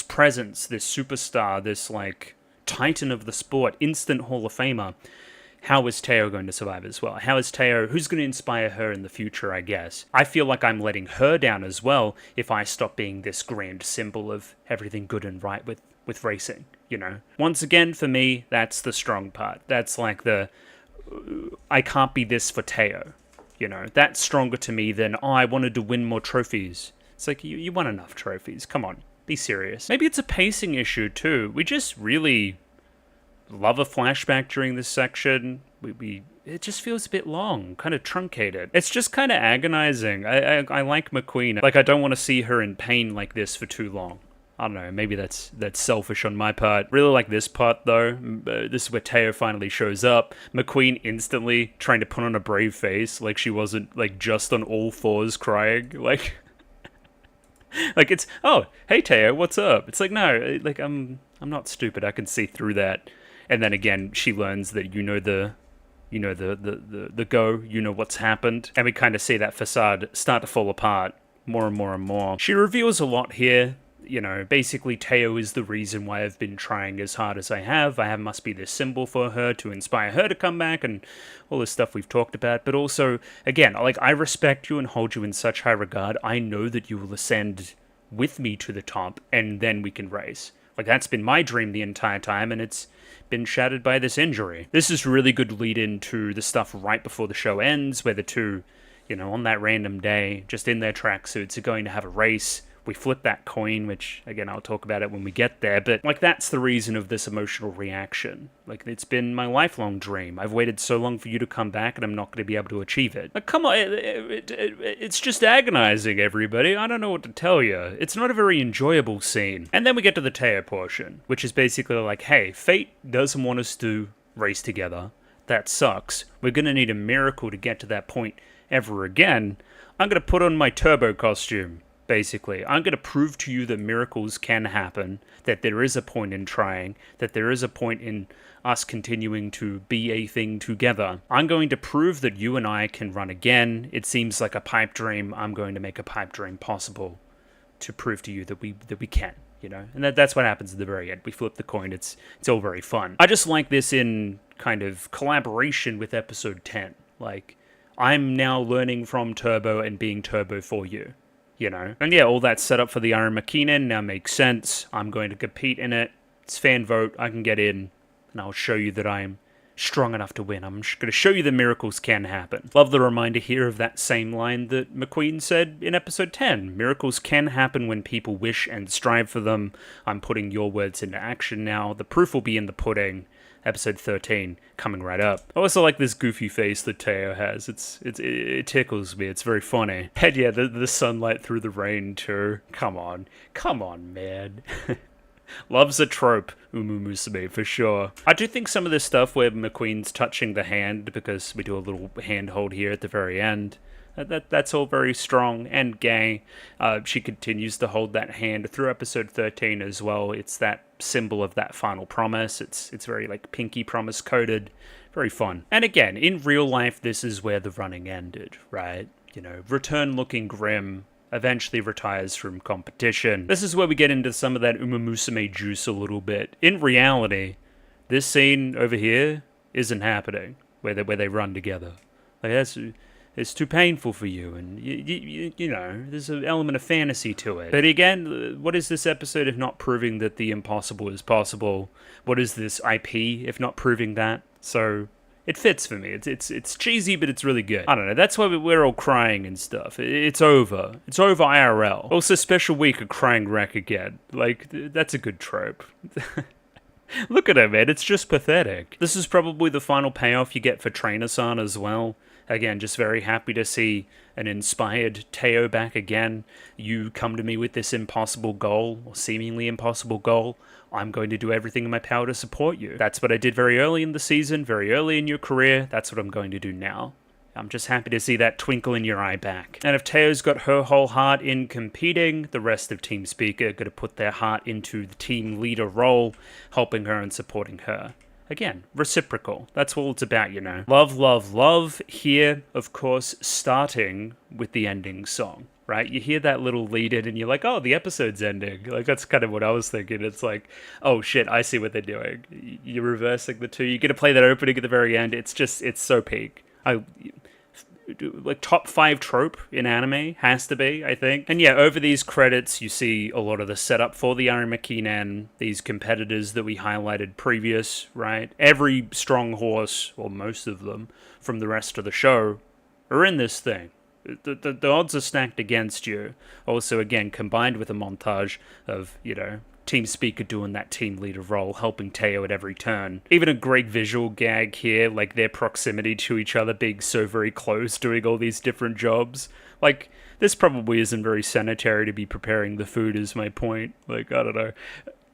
presence, this superstar, this like titan of the sport, instant Hall of Famer, how is Teo going to survive as well? Who's going to inspire her in the future, I guess? I feel like I'm letting her down as well if I stop being this grand symbol of everything good and right with racing, you know? Once again, for me, that's the strong part. That's like I can't be this for Teo, you know? That's stronger to me than, I wanted to win more trophies. It's like, you won enough trophies. Come on, be serious. Maybe it's a pacing issue too. We just really love a flashback during this section. It just feels a bit long, kind of truncated. It's just kind of agonizing. I like McQueen. Like, I don't want to see her in pain like this for too long. I don't know, maybe that's selfish on my part. Really like this part, though. This is where Teo finally shows up. McQueen instantly trying to put on a brave face, like she wasn't, like, just on all fours crying. Like, like it's, oh, hey, Teo, what's up? It's like, no, like, I'm not stupid. I can see through that. And then again, she learns that the go, you know what's happened. And we kind of see that facade start to fall apart more and more and more. She reveals a lot here. You know, basically Teo is the reason why I've been trying as hard as I have. Must be this symbol for her to inspire her to come back and all this stuff we've talked about. But also, again, like, I respect you and hold you in such high regard. I know that you will ascend with me to the top and then we can race. Like, that's been my dream the entire time and it's been shattered by this injury. This is really good lead into the stuff right before the show ends, where the two, you know, on that random day, just in their tracksuits, are going to have a race. We flip that coin, which, again, I'll talk about it when we get there, but, like, that's the reason of this emotional reaction. Like, it's been my lifelong dream. I've waited so long for you to come back, and I'm not going to be able to achieve it. Like, come on, it's just agonizing, everybody. I don't know what to tell you. It's not a very enjoyable scene. And then we get to the Teo portion, which is basically like, hey, fate doesn't want us to race together. That sucks. We're going to need a miracle to get to that point ever again. I'm going to put on my turbo costume. Basically, I'm going to prove to you that miracles can happen, that there is a point in trying, that there is a point in us continuing to be a thing together. I'm going to prove that you and I can run again. It seems like a pipe dream. I'm going to make a pipe dream possible to prove to you that we can, you know? And that's what happens at the very end. We flip the coin. It's all very fun. I just like this in kind of collaboration with episode 10. Like, I'm now learning from Turbo and being Turbo for you. You know, and yeah, all that set up for the Iron McKinnon now makes sense. I'm going to compete in it. It's fan vote. I can get in, and I'll show you that I'm strong enough to win. I'm just going to show you that miracles can happen. Love the reminder here of that same line that McQueen said in episode 10. Miracles can happen when people wish and strive for them. I'm putting your words into action now. The proof will be in the pudding. Episode 13 coming right up. I also like this goofy face that Teo has. It tickles me. It's very funny. And yeah, the sunlight through the rain too. Come on, man. Loves a trope, Musume, for sure. I do think some of this stuff where McQueen's touching the hand, because we do a little handhold here at the very end, that's all very strong and gay. She continues to hold that hand through episode 13 as well. It's that symbol of that final promise. It's very like pinky promise coded. Very fun. And again, in real life, this is where the running ended, right? You know, Return looking grim, eventually retires from competition. This is where we get into some of that Musume juice a little bit. In reality, this scene over here isn't happening, where they run together. Like, it's too painful for you, and you know, there's an element of fantasy to it. But again, what is this episode if not proving that the impossible is possible? What is this IP if not proving that? So it fits for me. It's cheesy, but it's really good. I don't know. That's why we're all crying and stuff. It's over. It's over IRL. Also, special week of crying wreck again. Like, that's a good trope. Look at her, man. It's just pathetic. This is probably the final payoff you get for Trainer-san as well. Again, just very happy to see an inspired Teo back again. You come to me with this impossible goal, or seemingly impossible goal. I'm going to do everything in my power to support you. That's what I did very early in the season, very early in your career. That's what I'm going to do now. I'm just happy to see that twinkle in your eye back. And if Teo's got her whole heart in competing, the rest of Team Speaker are going to put their heart into the team leader role, helping her and supporting her. Again, reciprocal. That's all it's about, you know. Love, love, love. Here, of course, starting with the ending song, right? You hear that little lead in and you're like, oh, the episode's ending. Like, that's kind of what I was thinking. It's like, oh shit, I see what they're doing. You're reversing the two. You get to play that opening at the very end. It's so peak. Like top 5 trope in anime has to be, I think. And yeah, over these credits you see a lot of the setup for the Arimakinen, these competitors that we highlighted previous, right? Every strong horse, or most of them, from the rest of the show are in this thing. The odds are stacked against you. Also, again, combined with a montage of, you know, Team Speaker doing that team leader role, helping Teo at every turn. Even a great visual gag here, like their proximity to each other being so very close, doing all these different jobs. Like, this probably isn't very sanitary to be preparing the food is my point. Like, I don't know.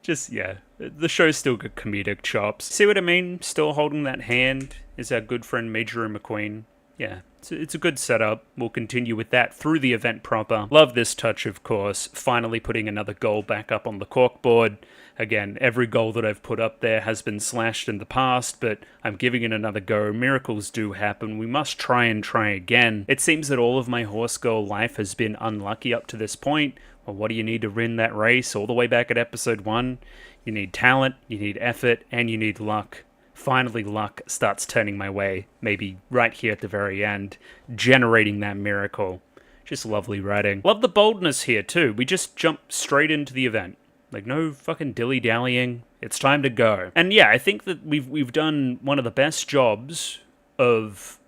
Just, yeah. The show's still got comedic chops. See what I mean? Still holding that hand is our good friend Major McQueen. Yeah, it's a good setup. We'll continue with that through the event proper. Love this touch, of course. Finally putting another goal back up on the corkboard. Again, every goal that I've put up there has been slashed in the past, but I'm giving it another go. Miracles do happen. We must try again. It seems that all of my horse girl life has been unlucky up to this point. Well, what do you need to win that race? All the way back at episode 1, you need talent, you need effort, and you need luck. Finally, luck starts turning my way, maybe right here at the very end, generating that miracle. Just lovely writing. Love the boldness here, too. We just jump straight into the event. Like, no fucking dilly-dallying. It's time to go. And yeah, I think that we've done one of the best jobs of,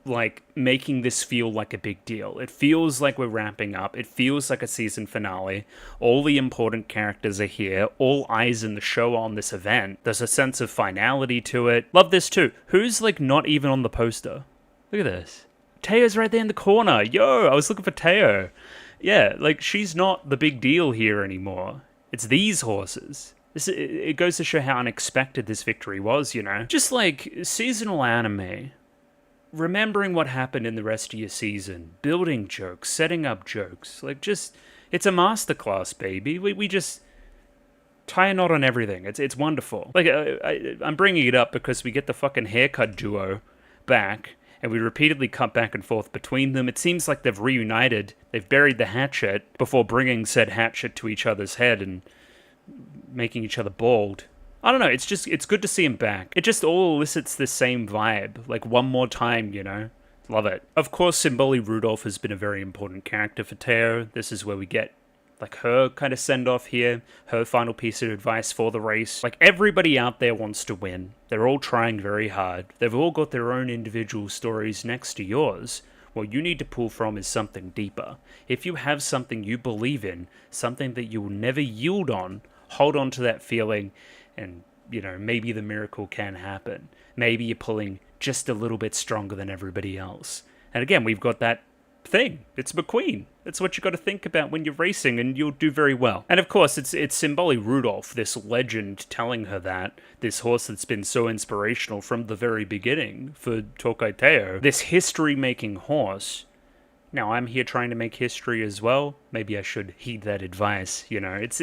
like, making this feel like a big deal. It feels like we're wrapping up. It feels like a season finale. All the important characters are here. All eyes in the show on this event. There's a sense of finality to it. Love this too. Who's, like, not even on the poster? Look at this. Teo's right there in the corner. Yo, I was looking for Teo. Yeah, like, she's not the big deal here anymore. It's these horses. It goes to show how unexpected this victory was, you know? Just like seasonal anime, remembering what happened in the rest of your season, building jokes, setting up jokes, like just, it's a masterclass, baby. We just tie a knot on everything. It's wonderful. Like, I'm bringing it up because we get the fucking haircut duo back, and we repeatedly cut back and forth between them. It seems like they've reunited. They've buried the hatchet before bringing said hatchet to each other's head and making each other bald. I don't know, it's good to see him back. It just all elicits the same vibe, like one more time, you know? Love it. Of course, Symboli Rudolph has been a very important character for Teo. This is where we get like her kind of send off here, her final piece of advice for the race. Like everybody out there wants to win. They're all trying very hard. They've all got their own individual stories next to yours. What you need to pull from is something deeper. If you have something you believe in, something that you will never yield on, hold on to that feeling and, you know, maybe the miracle can happen. Maybe you're pulling just a little bit stronger than everybody else. And again, we've got that thing. It's McQueen. It's what you got to think about when you're racing, and you'll do very well. And of course, it's Symboli Rudolph, this legend, telling her that, this horse that's been so inspirational from the very beginning for Tokai Teo, this history-making horse. Now, I'm here trying to make history as well. Maybe I should heed that advice, you know. It's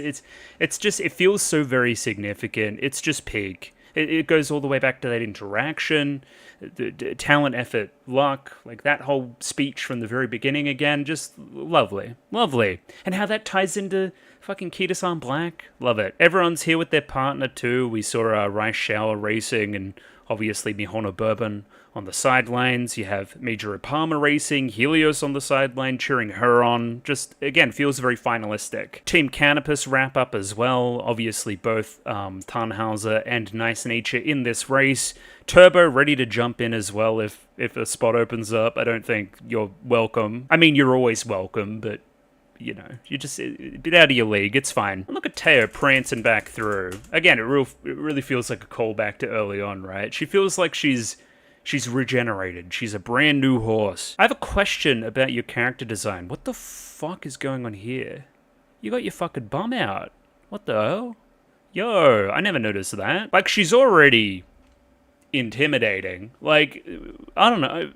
just, it feels so very significant. It's just peak. It goes all the way back to that interaction, the talent, effort, luck, like that whole speech from the very beginning again, just lovely. Lovely. And how that ties into fucking Kita-san Black, love it. Everyone's here with their partner too. We saw Rice Shower racing and obviously Mihono Bourbon on the sidelines. You have Majuro Palmer racing, Helios on the sideline cheering her on. Just, again, feels very finalistic. Team Canopus wrap up as well. Obviously both Tannhauser and Nice Nature in this race. Turbo ready to jump in as well if a spot opens up. I don't think you're welcome. I mean, you're always welcome, but you know, you just get out of your league. It's fine. And look at Teo prancing back through. Again, it really feels like a callback to early on, right? She feels like she's regenerated. She's a brand new horse. I have a question about your character design. What the fuck is going on here? You got your fucking bum out. What the hell? Yo, I never noticed that. Like, she's already intimidating. Like, I don't know.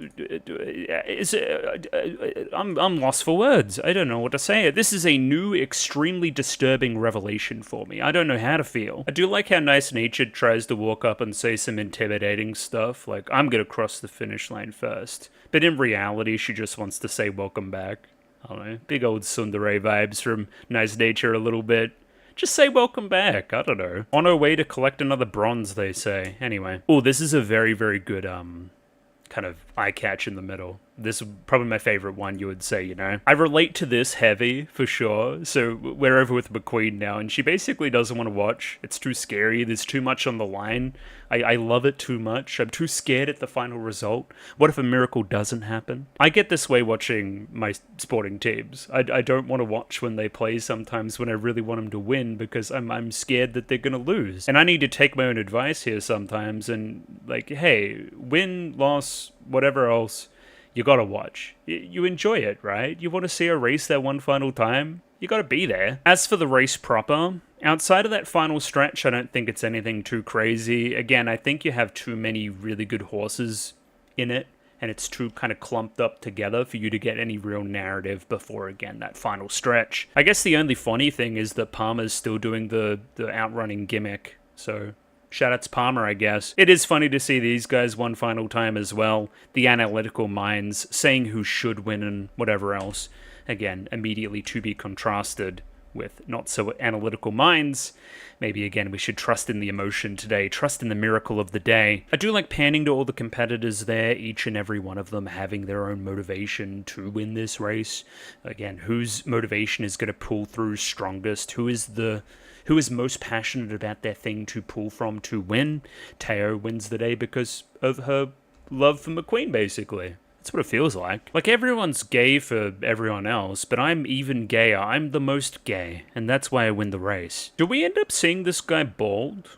I'm lost for words. I don't know what to say. This is a new, extremely disturbing revelation for me. I don't know how to feel. I do like how Nice Natured tries to walk up and say some intimidating stuff, like, I'm gonna cross the finish line first. But in reality, she just wants to say welcome back. I don't know. Big old tsundere vibes from Nice Nature a little bit. Just say welcome back, I don't know. On her way to collect another bronze, they say. Anyway. Oh, this is a very, very good, kind of eye catch in the middle. This is probably my favorite one, you would say, you know. I relate to this heavy, for sure. So we're over with McQueen now, and she basically doesn't want to watch. It's too scary. There's too much on the line. I love it too much. I'm too scared at the final result. What if a miracle doesn't happen? I get this way watching my sporting teams. I don't want to watch when they play sometimes when I really want them to win because I'm scared that they're going to lose. And I need to take my own advice here sometimes and like, hey, win, loss, whatever else, you gotta watch. You enjoy it, right? You want to see a race that one final time? You gotta be there. As for the race proper, outside of that final stretch, I don't think it's anything too crazy. Again, I think you have too many really good horses in it, and it's too kind of clumped up together for you to get any real narrative before, again, that final stretch. I guess the only funny thing is that Palmer's still doing the outrunning gimmick, so shout out to Palmer, I guess. It is funny to see these guys one final time as well. The analytical minds saying who should win and whatever else. Again, immediately to be contrasted with not so analytical minds. Maybe again, we should trust in the emotion today, trust in the miracle of the day. I do like panning to all the competitors there, each and every one of them having their own motivation to win this race. Again, whose motivation is going to pull through strongest? Who is most passionate about their thing to pull from to win? Teo wins the day because of her love for McQueen, basically. That's what it feels like. Like, everyone's gay for everyone else, but I'm even gayer. I'm the most gay, and that's why I win the race. Do we end up seeing this guy bald?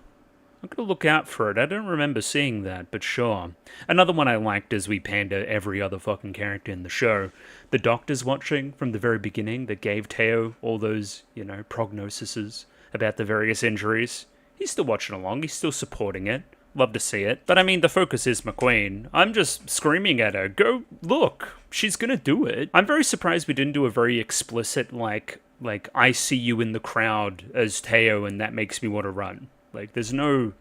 I'm gonna look out for it. I don't remember seeing that, but sure. Another one I liked is we panda every other fucking character in the show. The doctor's watching from the very beginning that gave Teo all those, you know, prognoses about the various injuries. He's still watching along. He's still supporting it. Love to see it. But I mean, the focus is McQueen. I'm just screaming at her, go look, she's gonna do it. I'm very surprised we didn't do a very explicit, like I see you in the crowd as Teo and that makes me want to run. Like, there's no,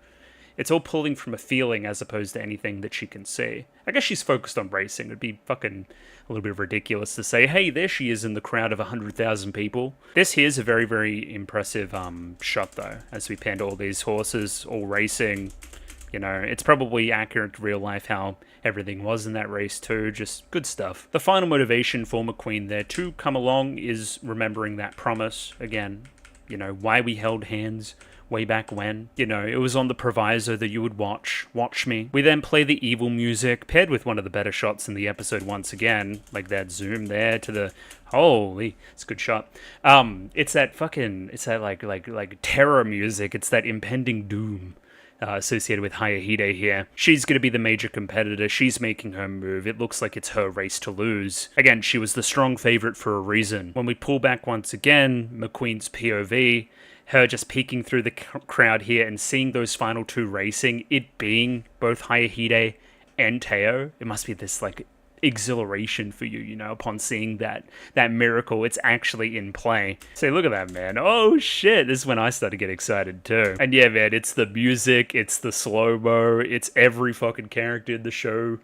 it's all pulling from a feeling as opposed to anything that she can see. I guess she's focused on racing. It'd be fucking a little bit ridiculous to say, hey, there she is in the crowd of 100,000 people. This here's a very, very impressive shot, though, as we pan to all these horses, all racing. You know, it's probably accurate to real life how everything was in that race too. Just good stuff. The final motivation for McQueen there to come along is remembering that promise again. You know, why we held hands way back when. You know, it was on the proviso that you would watch me. We then play the evil music, paired with one of the better shots in the episode once again, like that zoom there to the, holy, it's a good shot. It's that like terror music. It's that impending doom. Associated with Hayahide here. She's going to be the major competitor. She's making her move. It looks like it's her race to lose. Again, she was the strong favorite for a reason. When we pull back once again, McQueen's POV, her just peeking through the crowd here and seeing those final two racing, it being both Hayahide and Teo, it must be this like exhilaration for you, you know, upon seeing that miracle. It's actually in play. Say, look at that, man. Oh shit, this is when I started to get excited too. And yeah, man, it's the music, it's the slow-mo, it's every fucking character in the show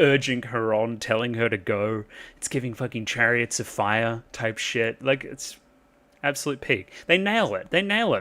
urging her on, telling her to go. It's giving fucking Chariots of Fire type shit. Like, it's absolute peak. They nail it,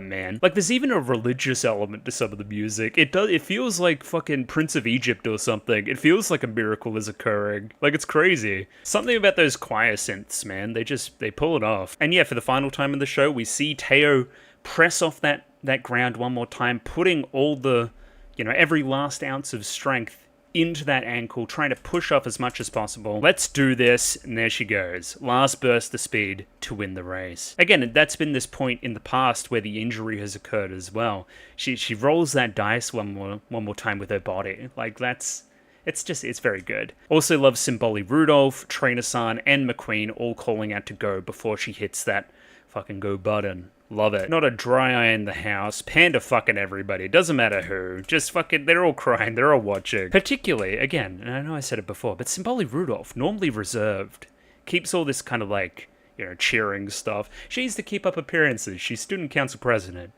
man. Like, there's even a religious element to some of the music. It feels like fucking Prince of Egypt or something. It feels like a miracle is occurring. Like, it's crazy. Something about those choir synths, man. They pull it off. And yeah, for the final time in the show, we see Teo press off that ground one more time, putting all the, you know, every last ounce of strength into that ankle, trying to push off as much as possible. Let's do this, and there she goes. Last burst of speed to win the race. Again, that's been this point in the past where the injury has occurred as well. She rolls that dice one more time with her body. Like, it's very good. Also love Symboli Rudolph, Trainer-san, and McQueen all calling out to go before she hits that fucking go button. Love it. Not a dry eye in the house. Panda fucking everybody. Doesn't matter who. Just fucking, they're all crying. They're all watching. Particularly, again, and I know I said it before, but Symboli Rudolph, normally reserved, keeps all this kind of like, you know, cheering stuff. She needs to keep up appearances. She's student council president.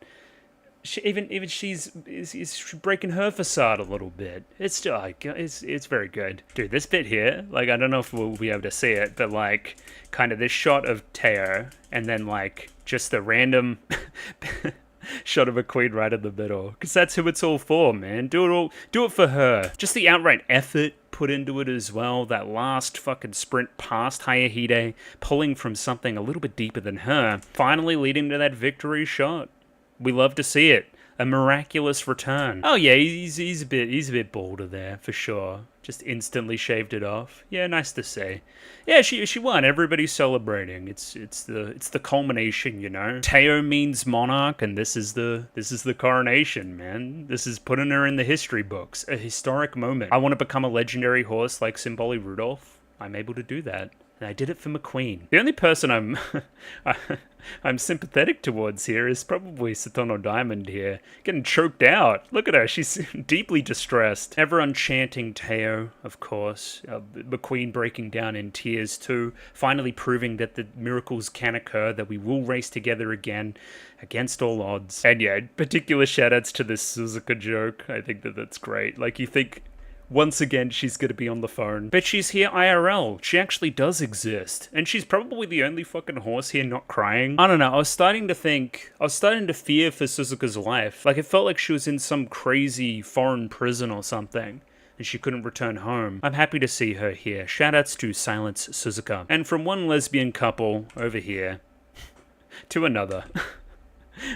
She's breaking her facade a little bit. It's just like, it's very good. Dude, this bit here, like, I don't know if we'll be able to see it, but like, kind of this shot of Teo, and then like, just the random shot of a queen right in the middle. Because that's who it's all for, man. Do it for her. Just the outright effort put into it as well. That last fucking sprint past Hayahide, pulling from something a little bit deeper than her, finally leading to that victory shot. We love to see it. A miraculous return. Oh yeah, he's a bit bolder there for sure. Just instantly shaved it off. Yeah, nice to see. Yeah, she won. Everybody's celebrating. It's the culmination, you know. Teo means monarch, and this is the coronation, man. This is putting her in the history books. A historic moment. I want to become a legendary horse like Symboli Rudolph. I'm able to do that. And I did it for McQueen. The only person I'm sympathetic towards here is probably Satono Diamond here. Getting choked out. Look at her. She's deeply distressed. Everyone chanting Teo, of course. McQueen breaking down in tears too. Finally proving that the miracles can occur, that we will race together again against all odds. And yeah, particular shoutouts to this Suzuka joke. I think that's great. Like, you think, once again, she's going to be on the phone. But she's here IRL. She actually does exist. And she's probably the only fucking horse here not crying. I don't know. I was starting to fear for Suzuka's life. Like, it felt like she was in some crazy foreign prison or something, and she couldn't return home. I'm happy to see her here. Shoutouts to Silence Suzuka. And from one lesbian couple over here to another,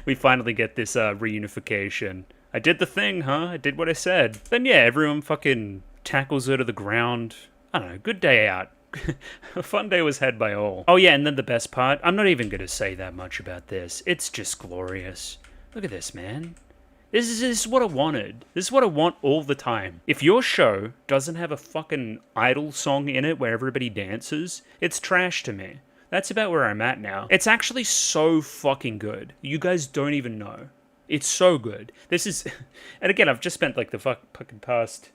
we finally get this reunification. I did the thing, huh? I did what I said. Then yeah, everyone fucking tackles her to the ground. I don't know, good day out. A fun day was had by all. Oh yeah, and then the best part, I'm not even going to say that much about this. It's just glorious. Look at this, man. This is what I wanted. This is what I want all the time. If your show doesn't have a fucking idol song in it where everybody dances, it's trash to me. That's about where I'm at now. It's actually so fucking good. You guys don't even know. It's so good. This is, and again, I've just spent like the fucking past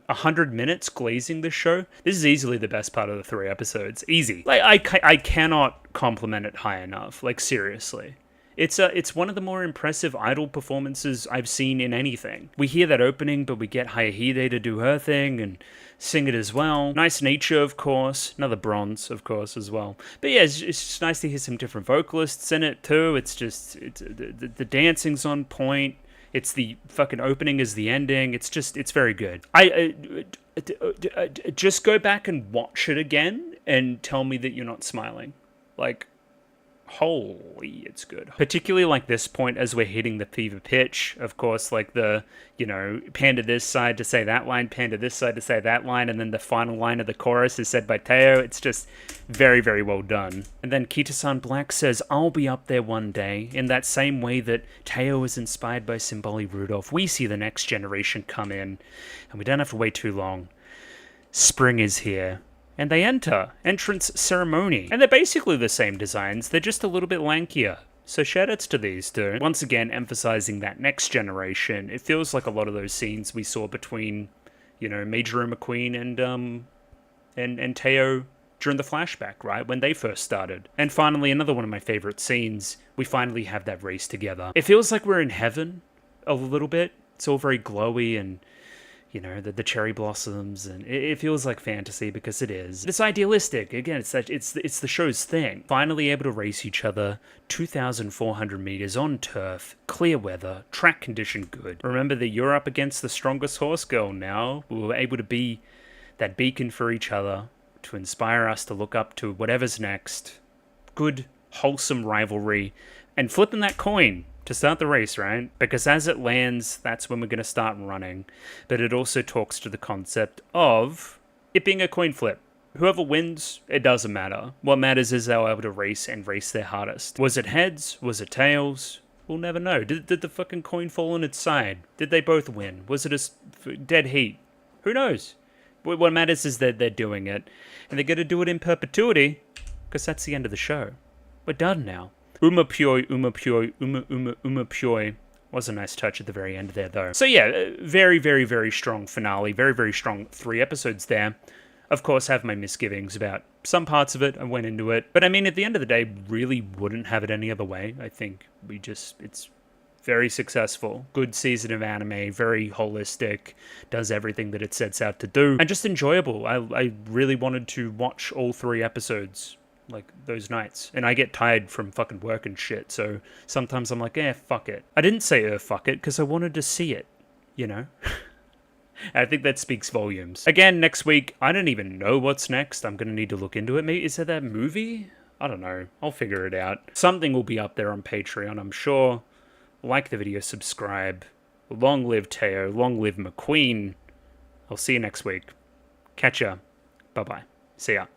100 minutes glazing this show. This is easily the best part of the 3 episodes. Easy. Like, I cannot compliment it high enough. Like, seriously. It's one of the more impressive idol performances I've seen in anything. We hear that opening, but we get Hayahide to do her thing and sing it as well. Nice nature, of course. Another bronze, of course, as well. But yeah, it's just nice to hear some different vocalists in it too. It's just the dancing's on point. It's the fucking opening is the ending. It's very good. Just go back and watch it again and tell me that you're not smiling. Like, holy, it's good. Particularly like this point as we're hitting the fever pitch. Of course, like the, pan to this side to say that line, pan to this side to say that line, and then the final line of the chorus is said by Teo. It's just very, very well done. And then Kita-san Black says, I'll be up there one day. In that same way that Teo is inspired by Simboli Rudolph, we see the next generation come in, and we don't have to wait too long. Spring is here. And they enter. Entrance ceremony. And they're basically the same designs, they're just a little bit lankier. So shoutouts to these two. Once again, emphasizing that next generation. It feels like a lot of those scenes we saw between, Major McQueen and Teo during the flashback, right? When they first started. And finally, another one of my favorite scenes, we finally have that race together. It feels like we're in heaven a little bit. It's all very glowy and the cherry blossoms, and it feels like fantasy because it is. It's idealistic. Again, it's the show's thing. Finally able to race each other 2,400 meters on turf, clear weather, track condition good. Remember that you're up against the strongest horse girl now. We were able to be that beacon for each other to inspire us to look up to whatever's next. Good, wholesome rivalry, and flipping that coin to start the race, right? Because as it lands, that's when we're going to start running. But it also talks to the concept of it being a coin flip. Whoever wins, it doesn't matter. What matters is they were able to race and race their hardest. Was it heads? Was it tails? We'll never know. Did the fucking coin fall on its side? Did they both win? Was it a dead heat? Who knows? What matters is that they're doing it. And they're going to do it in perpetuity, because that's the end of the show. We're done now. Uma Pyoy was a nice touch at the very end there, though. So yeah, very, very, very strong finale. Very, very strong 3 episodes there. Of course, have my misgivings about some parts of it. I went into it. But I mean, at the end of the day, really wouldn't have it any other way. I think it's very successful. Good season of anime, very holistic, does everything that it sets out to do. And just enjoyable. I really wanted to watch all 3 episodes like those nights, and I get tired from fucking work and shit, so sometimes I'm like, fuck it. I didn't say fuck it because I wanted to see it, I think that speaks volumes. Again, next week, I don't even know what's next. I'm gonna need to look into it. Maybe is there that movie? I don't know. I'll figure it out. Something will be up there on Patreon, I'm sure. Like the video, subscribe. Long live Teo, long live McQueen. I'll see you next week. Catch ya. Bye-bye. See ya.